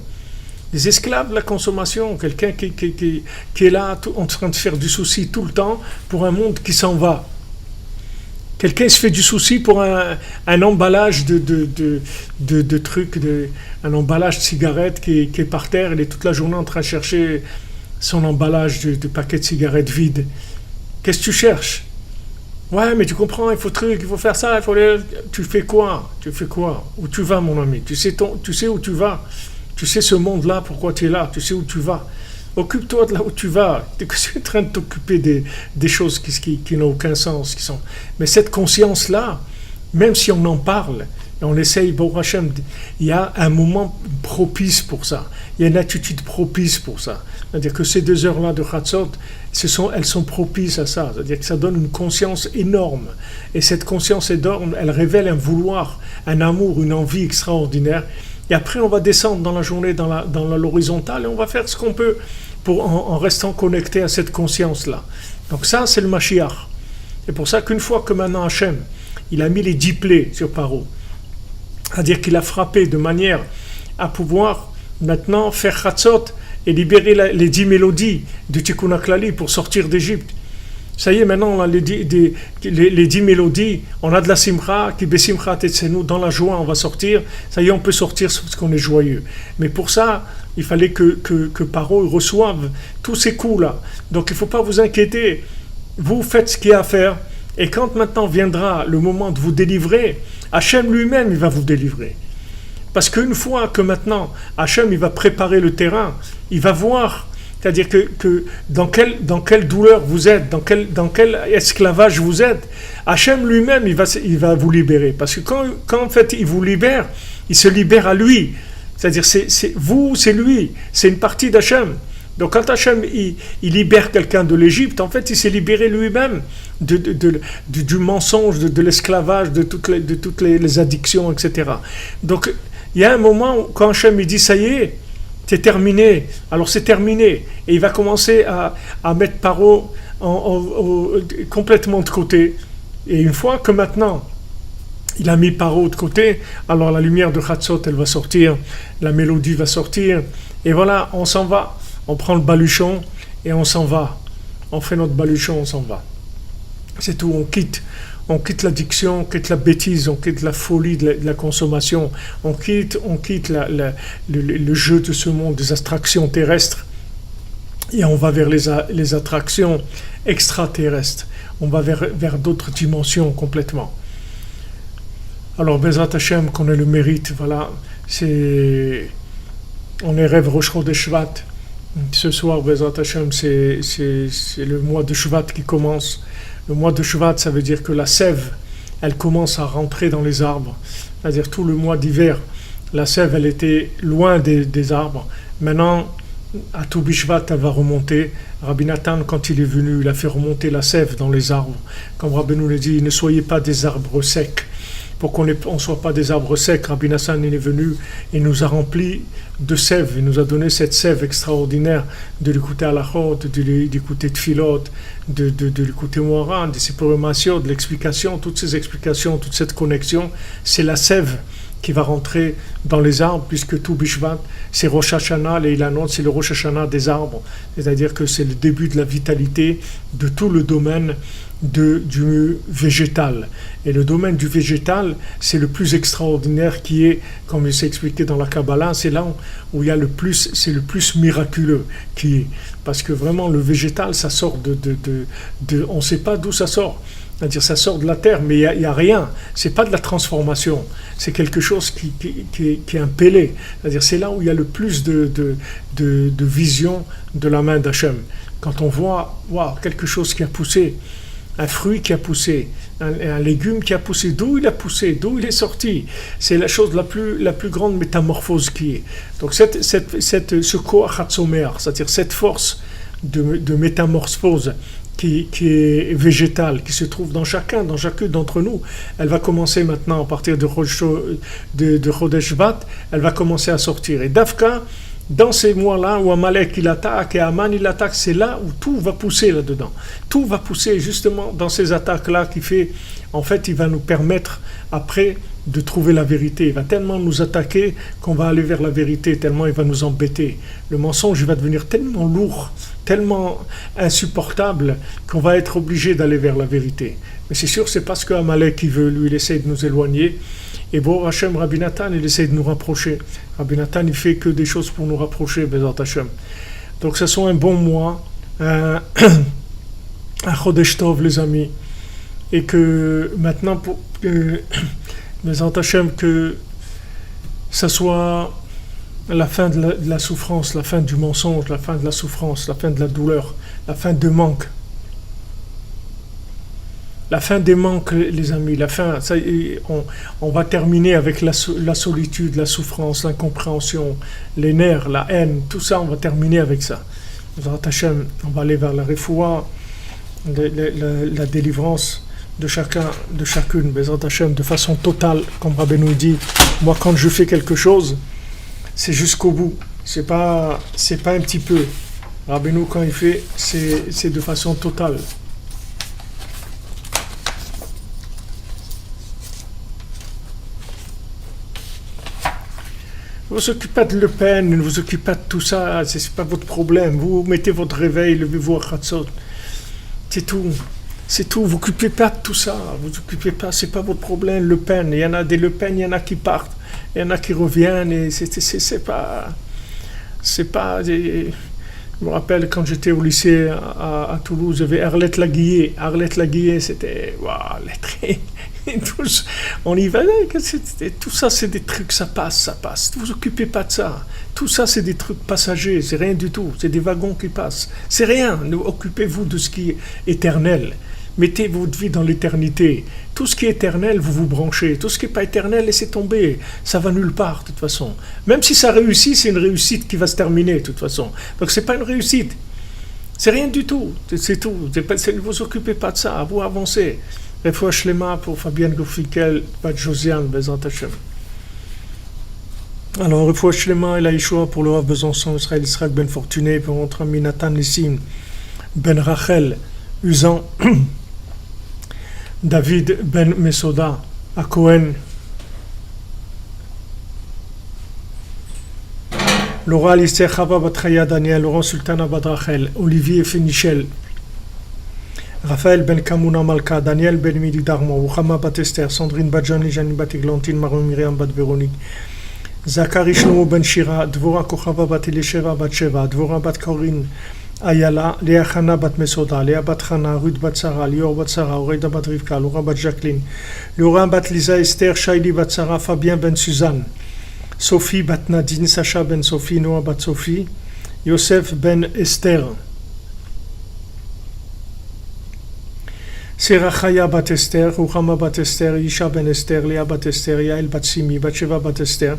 Des esclaves de la consommation, quelqu'un qui est là en train de faire du souci tout le temps pour un monde qui s'en va. Quelqu'un se fait du souci pour un emballage de trucs, un emballage de cigarettes qui est par terre, il est toute la journée en train de chercher son emballage de paquet de cigarettes vide. Qu'est-ce que tu cherches? Ouais, mais tu comprends, il faut faire ça, Tu fais quoi? Où tu vas, mon ami? Tu sais où tu vas? Tu sais ce monde-là, pourquoi tu es là? Tu sais où tu vas? Occupe-toi de là où tu vas. Tu es en train de t'occuper des choses qui n'ont aucun sens. Mais cette conscience-là, même si on en parle, et on essaye, bon Hachem, il y a un moment propice pour ça. Il y a une attitude propice pour ça. C'est-à-dire que ces 2 heures-là de Chatzot, elles sont propices à ça. C'est-à-dire que ça donne une conscience énorme. Et cette conscience énorme, elle révèle un vouloir, un amour, une envie extraordinaire. Et après, on va descendre dans la journée, dans l'horizontale, et on va faire ce qu'on peut en restant connecté à cette conscience-là. Donc ça, c'est le Mashiach. C'est pour ça qu'une fois que maintenant Hachem, il a mis les 10 plaies sur Paro, c'est-à-dire qu'il a frappé de manière à pouvoir maintenant faire Chatzot et libérer les 10 mélodies du Tikkun HaKlali pour sortir d'Égypte. Ça y est, maintenant, on a les 10 mélodies, on a de la simcha, qui besimcha tetzenu, dans la joie, on va sortir. Ça y est, on peut sortir parce qu'on est joyeux. Mais pour ça, il fallait que Paro reçoive tous ces coups-là. Donc, il ne faut pas vous inquiéter. Vous faites ce qu'il y a à faire. Et quand maintenant viendra le moment de vous délivrer, Hachem lui-même, il va vous délivrer. Parce qu'une fois que maintenant, Hachem, il va préparer le terrain, il va voir... C'est-à-dire que dans quelle douleur vous êtes, dans quel esclavage vous êtes, Hachem lui-même, il va vous libérer. Parce que quand en fait il vous libère, il se libère à lui. C'est-à-dire c'est vous, c'est lui, c'est une partie d'Hachem. Donc quand Hachem il libère quelqu'un de l'Égypte, en fait il s'est libéré lui-même du mensonge, de l'esclavage, de toutes les addictions, etc. Donc il y a un moment où quand Hachem il dit ça y est, c'est terminé, alors c'est terminé. Et il va commencer à mettre Paro complètement de côté. Et une fois que maintenant, il a mis Paro de côté, alors la lumière de Chatzot, elle va sortir, la mélodie va sortir, et voilà, on s'en va. On prend le baluchon et on s'en va. On fait notre baluchon, on s'en va. C'est tout, on quitte l'addiction, on quitte la bêtise, on quitte la folie de la consommation, on quitte le jeu de ce monde, des attractions terrestres, et on va vers les attractions extraterrestres. On va vers d'autres dimensions complètement. Alors, Bezrat Hashem, qu'on ait le mérite, voilà, on est rêve Rosh Chodesh Shvat. Ce soir, Bezrat Hashem, c'est le mois de Shvat qui commence. Le mois de Shvat, ça veut dire que la sève, elle commence à rentrer dans les arbres. C'est-à-dire tout le mois d'hiver, la sève, elle était loin des arbres. Maintenant, à tout Bishvat, elle va remonter. Rabbi Nathan, quand il est venu, il a fait remonter la sève dans les arbres. Comme Rabbi nous l'a dit, ne soyez pas des arbres secs. Pour qu'on ne soit pas des arbres secs, Rabbi Nathan, il est venu et nous a remplis de sève. Il nous a donné cette sève extraordinaire de l'écouter à la chôte, d'écouter Tfilot, de l'écouter Moharan, de ses programmations, de l'explication, toutes ces explications, toute cette connexion. C'est la sève qui va rentrer dans les arbres, puisque tout Bishvat, c'est Rosh Hashanah, les Ilanot, c'est le Rosh Hashanah des arbres. C'est-à-dire que c'est le début de la vitalité de tout le domaine du végétal. Et le domaine du végétal, c'est le plus extraordinaire qui est, comme il s'est expliqué dans la Kabbalah, c'est là où il y a le plus, c'est le plus miraculeux qui est. Parce que vraiment, le végétal, ça sort on ne sait pas d'où ça sort. C'est-à-dire, ça sort de la terre, mais il y a rien. C'est pas de la transformation. C'est quelque chose qui est impellé. C'est-à-dire, c'est là où il y a le plus de vision de la main d'Hachem. Quand on voit quelque chose qui a poussé, un fruit qui a poussé, un légume qui a poussé, d'où il a poussé, d'où il est sorti, c'est la chose la plus grande métamorphose qui est. Donc ce koach hatzomer, c'est-à-dire cette force de métamorphose qui est végétale, qui se trouve dans chacune d'entre nous, elle va commencer maintenant à partir de Chodesh Shvat, elle va commencer à sortir. Et Dafka, dans ces mois-là où Amalek il attaque et Aman il attaque, c'est là où tout va pousser là-dedans. Tout va pousser justement dans ces attaques-là qui fait, en fait, il va nous permettre après de trouver la vérité. Il va tellement nous attaquer qu'on va aller vers la vérité, tellement il va nous embêter. Le mensonge il va devenir tellement lourd, tellement insupportable qu'on va être obligé d'aller vers la vérité. Mais c'est sûr, c'est parce qu'Amalek il veut, lui, il essaie de nous éloigner. Et bon, Hachem, Rabbi Nathan, il essaie de nous rapprocher. Rabbi Nathan, il fait que des choses pour nous rapprocher, Bezat Hachem. Donc, ce sont un bon mois, un Chodesh Tov, les amis. Et que maintenant, Bezat Hachem, que ça soit la fin de la souffrance, la fin du mensonge, la fin de la souffrance, la fin de la douleur, la fin du manque. La fin des manques, les amis, la fin, ça, on va terminer avec la solitude, la souffrance, l'incompréhension, les nerfs, la haine, tout ça, on va terminer avec ça. Hachem, on va aller vers la refoua, la délivrance de chacune, Hachem, de façon totale, comme Rabbi nous dit. Moi, quand je fais quelque chose, c'est jusqu'au bout, c'est pas un petit peu. Rabbi nous, quand il fait, c'est de façon totale. Ne vous occupez pas de Le Pen, ne vous occupez pas de tout ça, c'est pas votre problème. Vous mettez votre réveil, levez-vous à Khatzot. C'est tout. C'est tout. Vous occupez pas de tout ça. Vous occupez pas, c'est pas votre problème. Le Pen, il y en a des Le Pen, il y en a qui partent, il y en a qui reviennent. Et c'est pas. Je me rappelle quand j'étais au lycée à Toulouse, il y avait Arlette Laguillet. Arlette Laguillet, c'était waouh, tous, on y va. Tout ça, c'est des trucs, ça passe. Ne vous occupez pas de ça. Tout ça, c'est des trucs passagers, c'est rien du tout. C'est des wagons qui passent. C'est rien. Occupez-vous de ce qui est éternel. Mettez votre vie dans l'éternité. Tout ce qui est éternel, vous vous branchez. Tout ce qui n'est pas éternel, laissez tomber. Ça va nulle part, de toute façon. Même si ça réussit, c'est une réussite qui va se terminer, de toute façon. Donc, ce n'est pas une réussite. C'est rien du tout. C'est tout. Ne vous occupez pas de ça. Vous avancez. Refoua Shlema pour Fabienne Gofikel, Bat Josiane, Bezat Hachem. Alors, Refoua Shlema et la Yeshua pour le Rav Besançon, Israël Israël Ben Fortuné, pour notre ami Nathan Nissim, Ben Rachel, Usan, David Ben Mesoda, à Cohen, Laura Alistair Chava Batraya Daniel, Laurent Sultana Badrachel, Olivier Fénichel, Raphaël Ben Kamouna Malka, Daniel Ben Midi Darmo, Ouchama Batester, Sandrine Badjani, Janine Batiglantine, Maron Myriam Bat Véronique, Zachary Shlomo Ben Shira, Dvora Kochava Bat Elisheva Bat Sheva, Dvora Bat Corinne Ayala, Léa Chana Bat Mesoda, Léa Bat Chana, Ruth Bat Sarah, Lior Bat Sarah, Oreida Bat Rivka, Laura Bat Jacqueline, Laura Bat Lisa Esther, Shaili Bat Sarah, Fabien Ben Suzanne, Sophie Bat Nadine, Sacha Ben Sophie, Noah Bat Sophie, Yosef Ben Esther, Serachaya Bat Esther, Ruchama Bat Esther, Yisha Ben Esther, Léa Bat Esther, Yael Bat Simi, Batsheva Bat Esther,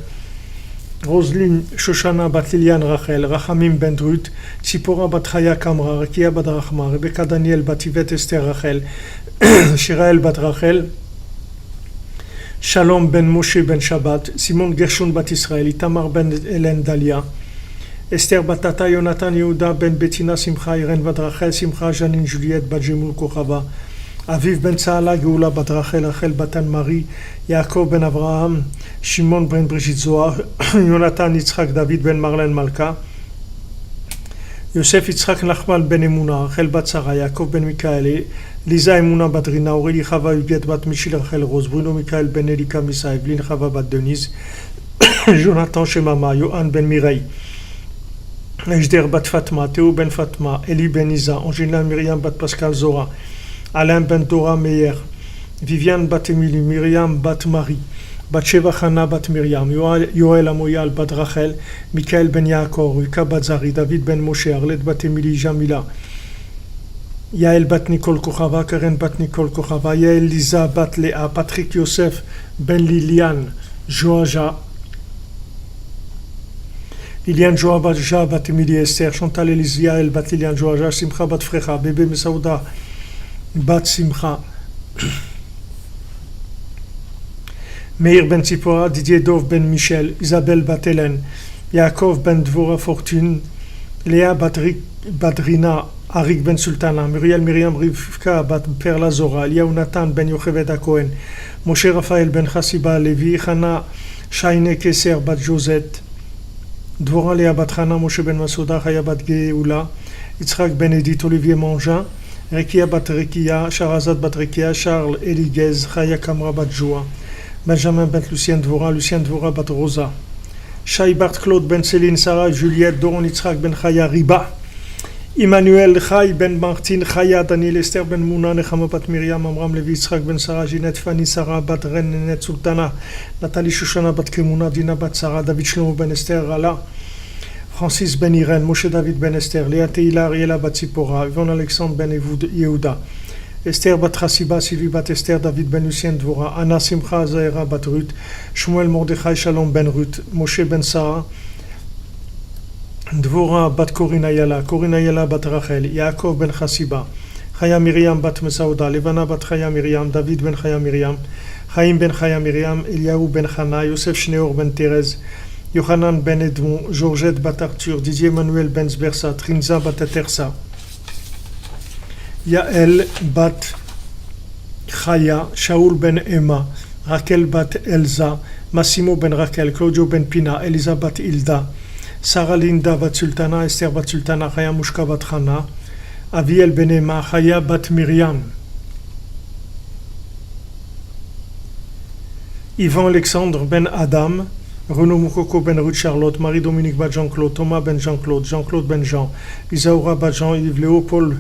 Roselyne Shoshana Bat Liliane Rachel, Rachamim Ben Drut, Tzipora Bat Chaya Kamra, Rekia Bat Rachma, Rebecca Daniel Bat Yvette Esther Rachel, Shirael Bat Rachel, Shalom Ben Moshe Ben Shabbat, Simon Gershon Bat Israël, Itamar Ben Hélène Dalia, Esther Batata Yonatan Yehuda Ben Bettina Simcha, Irène Bat Rachel Simcha, Janine Juliette Bat Jemul Kochava, Aviv ben Tzala, Geoula bat Rachel, Rachel bat Anne-Marie, Yaakov ben Abraham, Shimon ben Brigitte Zohar, Jonathan Yitzhak David ben Marlène Malka, Yosef Yitzhak Nachman ben Emouna, Rachel bat Sarah, Yaakov ben Mikael, Lisa Emouna bat Rina, Aurélie Chava Huguette bat Michel Rachel Rose, Bruno Mikael ben Elika Misa, Evelyne Chava bat Denise, Jonathan Shemama, Yohan ben Mireille, Ejder bat Fatma, Théo ben Fatma, Eli ben Isa, Angelina Myriam bat Pascal Zora, Alain ben Dora Meyer, Viviane bat Emily, Myriam bat Marie, Batsheva Chana bat Myriam, Yoel Amoyal bat Rachel, Michael ben Yaakov, Ruka bat Zari, David ben Moshe, Arlette bat Emily, Jamila, Yael bat Nicole Kochava, Karen bat Nicole Kochava, Yael Lisa bat Léa, Patrick Yosef ben Liliane, Joaja, Liliane Joaja bat Emily Esther, Chantal Elisia El bat Liliane Joaja, Simcha bat Frecha, Bébé Mesauda bat Simcha, Meir ben Tzipora, Didier Dov ben Michel, Isabelle bat Hélène, Yaakov ben Dvora Fortune, Léa bat Rina, Arik ben Sultana, Muriel Myriam Rivka bat Perla Zora, Eliaou Nathan ben Yocheved Cohen, Moshe Raphaël ben Chassiba Levi, Chana Shaine Keser bat Josette, Dvora Léa bat Chana, Moshe ben Masouda, Chaya bat Geoula, Yitzhak ben Edith, Olivier Mangin, Rekia bat Rekia, Sharazad bat Rekia, Charles Eligez, Chaya Kamra bat Joa, Benjamin ben Lucien Dvora bat Rosa, Shai Bart Claude ben Céline, Sarah Juliette, Doron Yitzhak ben Chaya Riba, Emmanuel Chai ben Martin, Chaya Daniel Esther ben Mouna, Nechama bat Myriam, Amram Levi Yitzhak ben Sarah, Ginette Fanny Sarah bat Ren Nenet Sultana, Nathalie Shoshana bat Kemuna, Dina bat Sarah, David Shlomo ben Esther Rala, Francis ben Irène, Moshe David ben Esther, Léa Teila, Ariela bat Tzipora, Yvonne Alexandre ben Yehuda, Esther bat Chassiba, Sylvie bat Esther, David ben Lucien Dvora, Anna Simcha Zahera bat Ruth, Shmuel Mordechai Shalom ben Ruth, Moshe ben Sarah, Dvora bat Corinne Ayala bat Rachel, Yaakov ben Chassiba, Chaya Miriam bat Mesauda, Levana bat Chaya Miriam, David ben Chaya Miriam, Chaim ben Chaya Miriam, Eliaou ben Chana, Yosef Shneor ben Thérèse, Yohanan ben Edmond, Georgette bat Arthur, Didier Manuel ben Zbersa, Trinza bat Atersa, Yael bat Chaya, Shaoul ben Emma, Raquel bat Elsa, Massimo ben Raquel, Claudio ben Pina, Elisa bat Hilda, Sarah Linda bat Sultana, Esther bat Sultana, Chaya Mushka bat Chana, Aviel ben Emma, Chaya bat Myriam, Yvan Alexandre ben Adam, Renaud Moukoko ben Ruth Charlotte, Marie-Dominique bat Jean-Claude, Thomas ben Jean-Claude, Jean-Claude ben Jean, Isaoura bat Jean-Yves, Léopold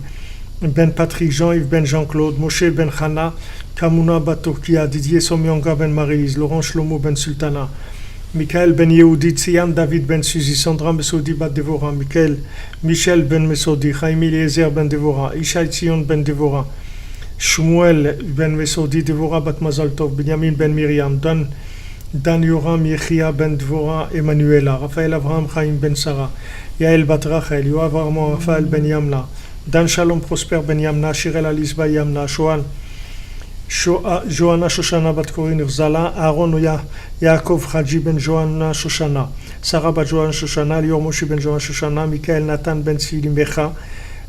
ben Patrick, Jean-Yves ben Jean-Claude, Moshe ben Chana, Kamuna bat Turquia, Didier Somyanga ben Marie-Lise, Laurent Shlomo ben Sultana, Michael ben Yehudi, Tzian David ben Suzy, Sandra Mesodi bat Devora, Michel ben Mesodi, Chaim Eliezer ben Devora, Ishaï Tzion ben Devora, Shmuel ben Mesodi, Devora bat Mazaltov, Benjamin ben Miriam, Dan Yoram Yechia ben Dvora, Emmanuela, Raphaël Abraham Chaim ben Sarah, Yael bat Rachel, Yoav Armand Raphaël ben Yamna, Dan Shalom Prosper ben Yamna, Shirel Alice ba Yamna, Johanna Shoshana bat Corinne Zala, Aaron Yaakov Haji ben Johanna Shoshana, Sarah bat Johanna Shoshana, Lior Moshe ben Johanna Shoshana, Michael Nathan ben Sili Mecha,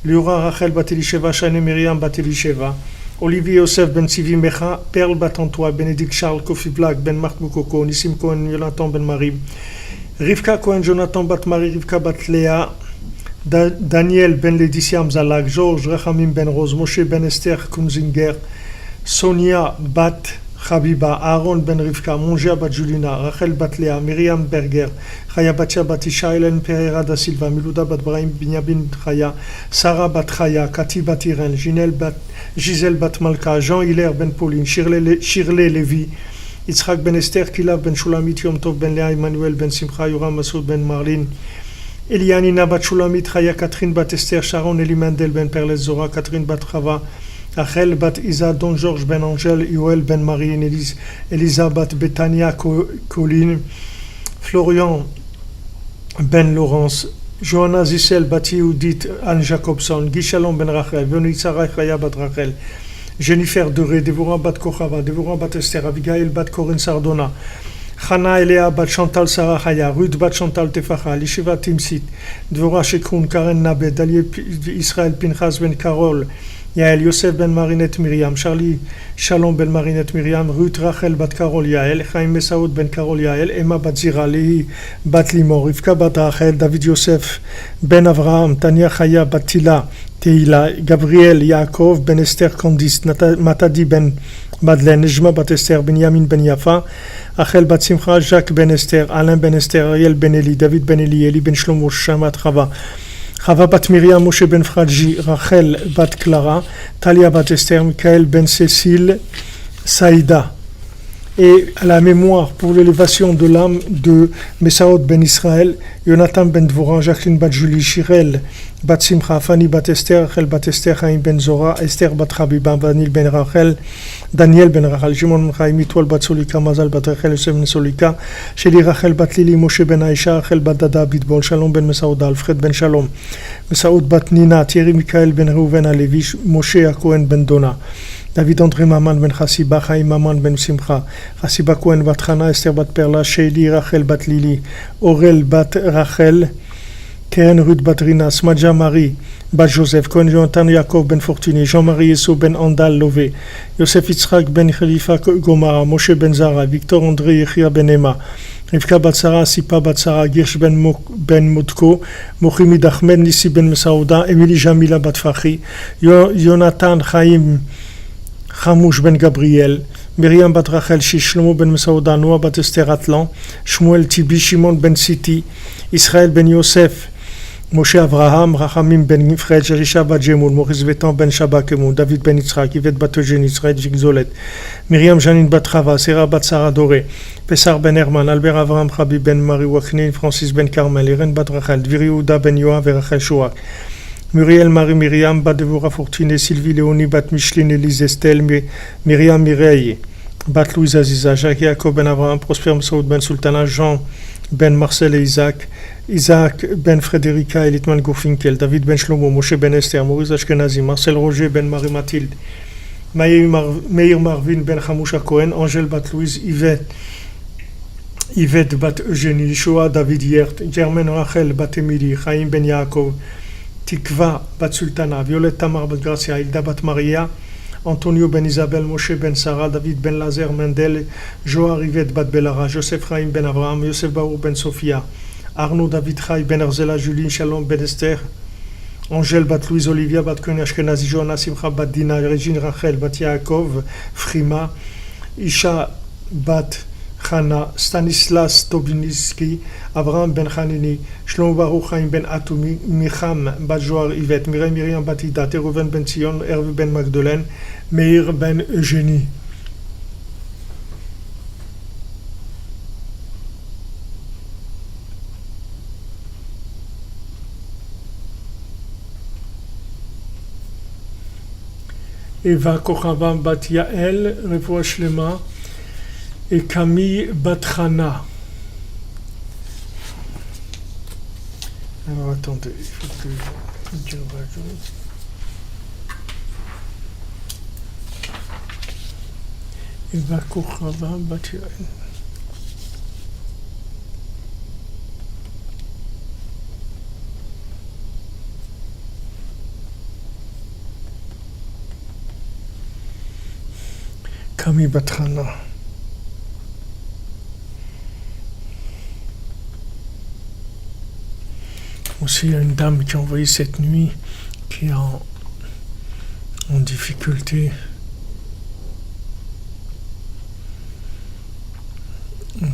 Liora Rachel bat Elisheva, Shane Myriam bat Elisheva, Olivier Yosef ben Sivi Mecha, Perle bat Antoine, Bénédicte Charles, Kofi Black, Ben Marc Moukoko, Nissim Cohen, Jonathan ben Marie, Rivka Cohen, Jonathan bat Marie, Rivka bat Léa, Daniel ben Laetitia Mzalak, Georges Rachamim ben Rose, Moshe ben Esther Kumzinger, Sonia bat Chabiba, Aaron ben Rivka, Mongia bat Julina, Rachel bat Léa, Myriam Berger, Chaya Batia bat Isha, Hélène Pereira da Silva, Milouda bat Brahim, Binyamin Chaya, Sarah bat Chaya, Cathy bat Irène, Gisèle bat Malka, Jean Hilaire ben Pauline, Shirley Lévy, Yitzhak ben Esther, Kilav ben Shulamit, Yom Tov ben Léa, Emmanuel ben Simcha, Yoram Masoud ben Marlene, Elianina bat Shulamit, Chaya Catherine bat Esther, Sharon Elimendel ben Perles Zora, Catherine bat Chava, Rachel bat Isa, Don Georges ben Angèle, Yoel ben Marie, Elisa bat Betania Colline, Florian ben Laurence, Johanna Zissel bat Yehudit, Anne Jacobson, Guy Shalom ben Rachel, Venit Sarah Chaya bat Rachel, Jennifer Deré, Dévorah bat Kochava, Dévorah bat Esther, Abigail bat Corinne Sardona, Chana Elea bat Chantal Sarah Haya, Ruth bat Chantal Tefacha, Lishiva Timsit, Dvorah Shekroun, Karen Nabe, Daliel Israël Pinchas ben Karol, Yael Yosef ben Marinette Miriam, Charlie Shalom ben Marinette Miriam, Ruth Rachel bat Karol Yael, Chaim Mesaoud ben Karol Yael, Emma bat Zira, Lehi bat Limor, Rivka bat Rachel, David Yosef ben Avraham, Tania Chaya bat Tila, Teila, Gabriel Yaakov ben Esther Candice, Matadi ben Madeleine, Nejma bat Esther, Benyamin ben Yafa, Rachel bat Simcha, Jacques ben Esther, Alain ben Esther, Ariel ben Eli, David ben Eli, Eli ben Shlomo, Shamat Chava, Chava bat Miriam, Moshe ben Fradji, Rachel bat Clara, Talia bat Esther, Michael ben Cécile, Saïda. Et à la mémoire pour l'élévation de l'âme de Mesaot ben Israël, Jonathan ben Dvorah, Jacqueline bat Julie, Shirel bat Simcha, Fanny bat Esther, Rachel bat Esther, Chaim ben Zora, Esther bat Rabiba, Vanil ben Rachel, Daniel ben Rachel, Shimon ben Chaim, Mitwal bat Solika, Mazal bat Rachel, Yosef ben Solika, Sheli Rachel bat Lili, Moshe ben Aisha, Rachel bat Dada Bitbol, Shalom ben Mesaot, Alfred ben Shalom, Mesaot bat Nina, Thierry Michael ben Reuven Alevi, Moshe Akohen ben Dona, David André Maman ben Chassiba, Chaim Maman ben Simcha, Chassiba Cohen bat Chana, Esther bat Perla, Sheili Rachel bat Lili, Aurel bat Rachel, Keren Ruth bat Rina, Smadja Marie bat Joseph, Cohen Jonathan Yaakov ben Fortuny, Jean-Marie Yesso ben Andal Lové, Yosef Yitzhak ben Khalifa Gomara, Moshe ben Zara, Victor André Yechia ben Emma, Rivka bat Sarah, Sipa bat Sarah, Girsh ben Mutko, Mochimid Ahmed, Nissi ben Mesaouda, Emily Jamila bat Fachi, Jonathan Chaim Chamouche ben Gabriel, Myriam bat Rachel, Shlomo ben Mesaouda, Noah bat Esther Atlan, Shmuel Tibi, Shimon ben Siti, Israël ben Yosef, Moshe Avraham, Rachamim ben Fred, Jarisha bat Jemoul, Maurice Vetan ben Shabakemou, David ben Yitzhak, Yvette bat Eugène, Israël Jigzolet, Myriam Janine bat Rava, Sarah bat Sarah Doré, Pessar ben Herman, Albert Avraham, Rabbi ben Marie Waknin, Francis ben Carmel, Irène bat Rachel, Dviri Ouda ben Yoav et Rachel Shoak, Muriel Marie Myriam bat Devorah Fortuné, Sylvie Léonie bat Micheline Élise Estelle, Myriam Mireille bat Louise Aziza, Jacques Jacob ben Abraham, Prosper Saoud ben Sultana, Jean ben Marcel et Isaac, Isaac ben Frédérica et Litman Gofinkel, David ben Shlomo, Moshe ben Esther, Maurice Ashkenazi, Marcel Roger ben Marie Mathilde, Meir Marvin ben Chamoucha Cohen, Angèle bat Louise, Yvette bat Eugénie, Yeshua David Yert, Germaine Rachel bat Emily, Chaim ben Yaakov, Tikva bat Sultana, Violette Tamar bat Gracia, Hilda bat Maria, Antonio ben Isabel, Moshe ben Sarah, David ben Lazer Mendel, Joa Rivette bat Belara, Joseph Chaim ben Abraham, Yosef Baour ben Sophia, Arnaud David Chaim ben Erzela, Julie Shalom ben Esther, Angèle bat Louise Olivia bat Kohen Ashkenazi, Johanna Simcha bat Dina, Régine Rachel bat Yaakov, Frima, Isha bat Chana, Stanislas Tobinski, Abraham ben Chanini, Shlomo Baruch Chaim ben Atoumi, Micham bat Joar Yvette, Mireille Myriam bat Ida, Reuven ben Sion, Hervé ben Magdeleine, Meir ben Eugénie. Eva Kochavam bat Yael, Refoua Shlema, et Camille Batrana. Alors attendez, il faut que je rajoute. Eva Kochava Bat Yael. Camille Batrana. Aussi, il y a une dame qui a envoyé cette nuit, qui est en difficulté,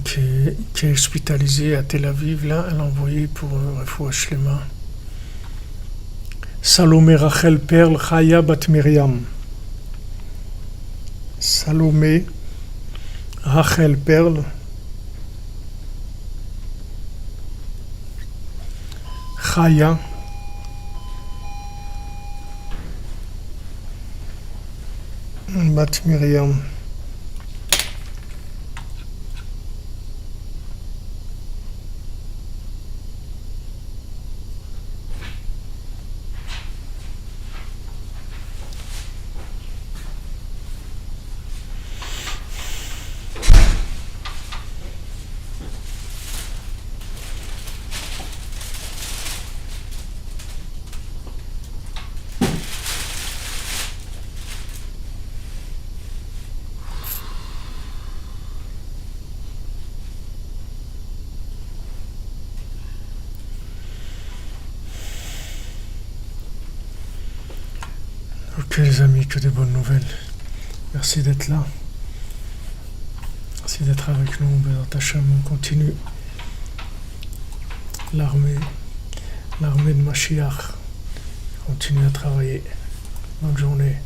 qui est hospitalisée à Tel Aviv. Là, elle a envoyé pour Refoua Shlema. Salomé Rachel Perle Chaya Bat Miriam. Salomé Rachel Perle Chaya Bat Miriam. Ok les amis, que des bonnes nouvelles. Merci d'être là. Merci d'être avec nous. Bezrat Hashem, on continue. L'armée de Mashiach continue à travailler. Bonne journée.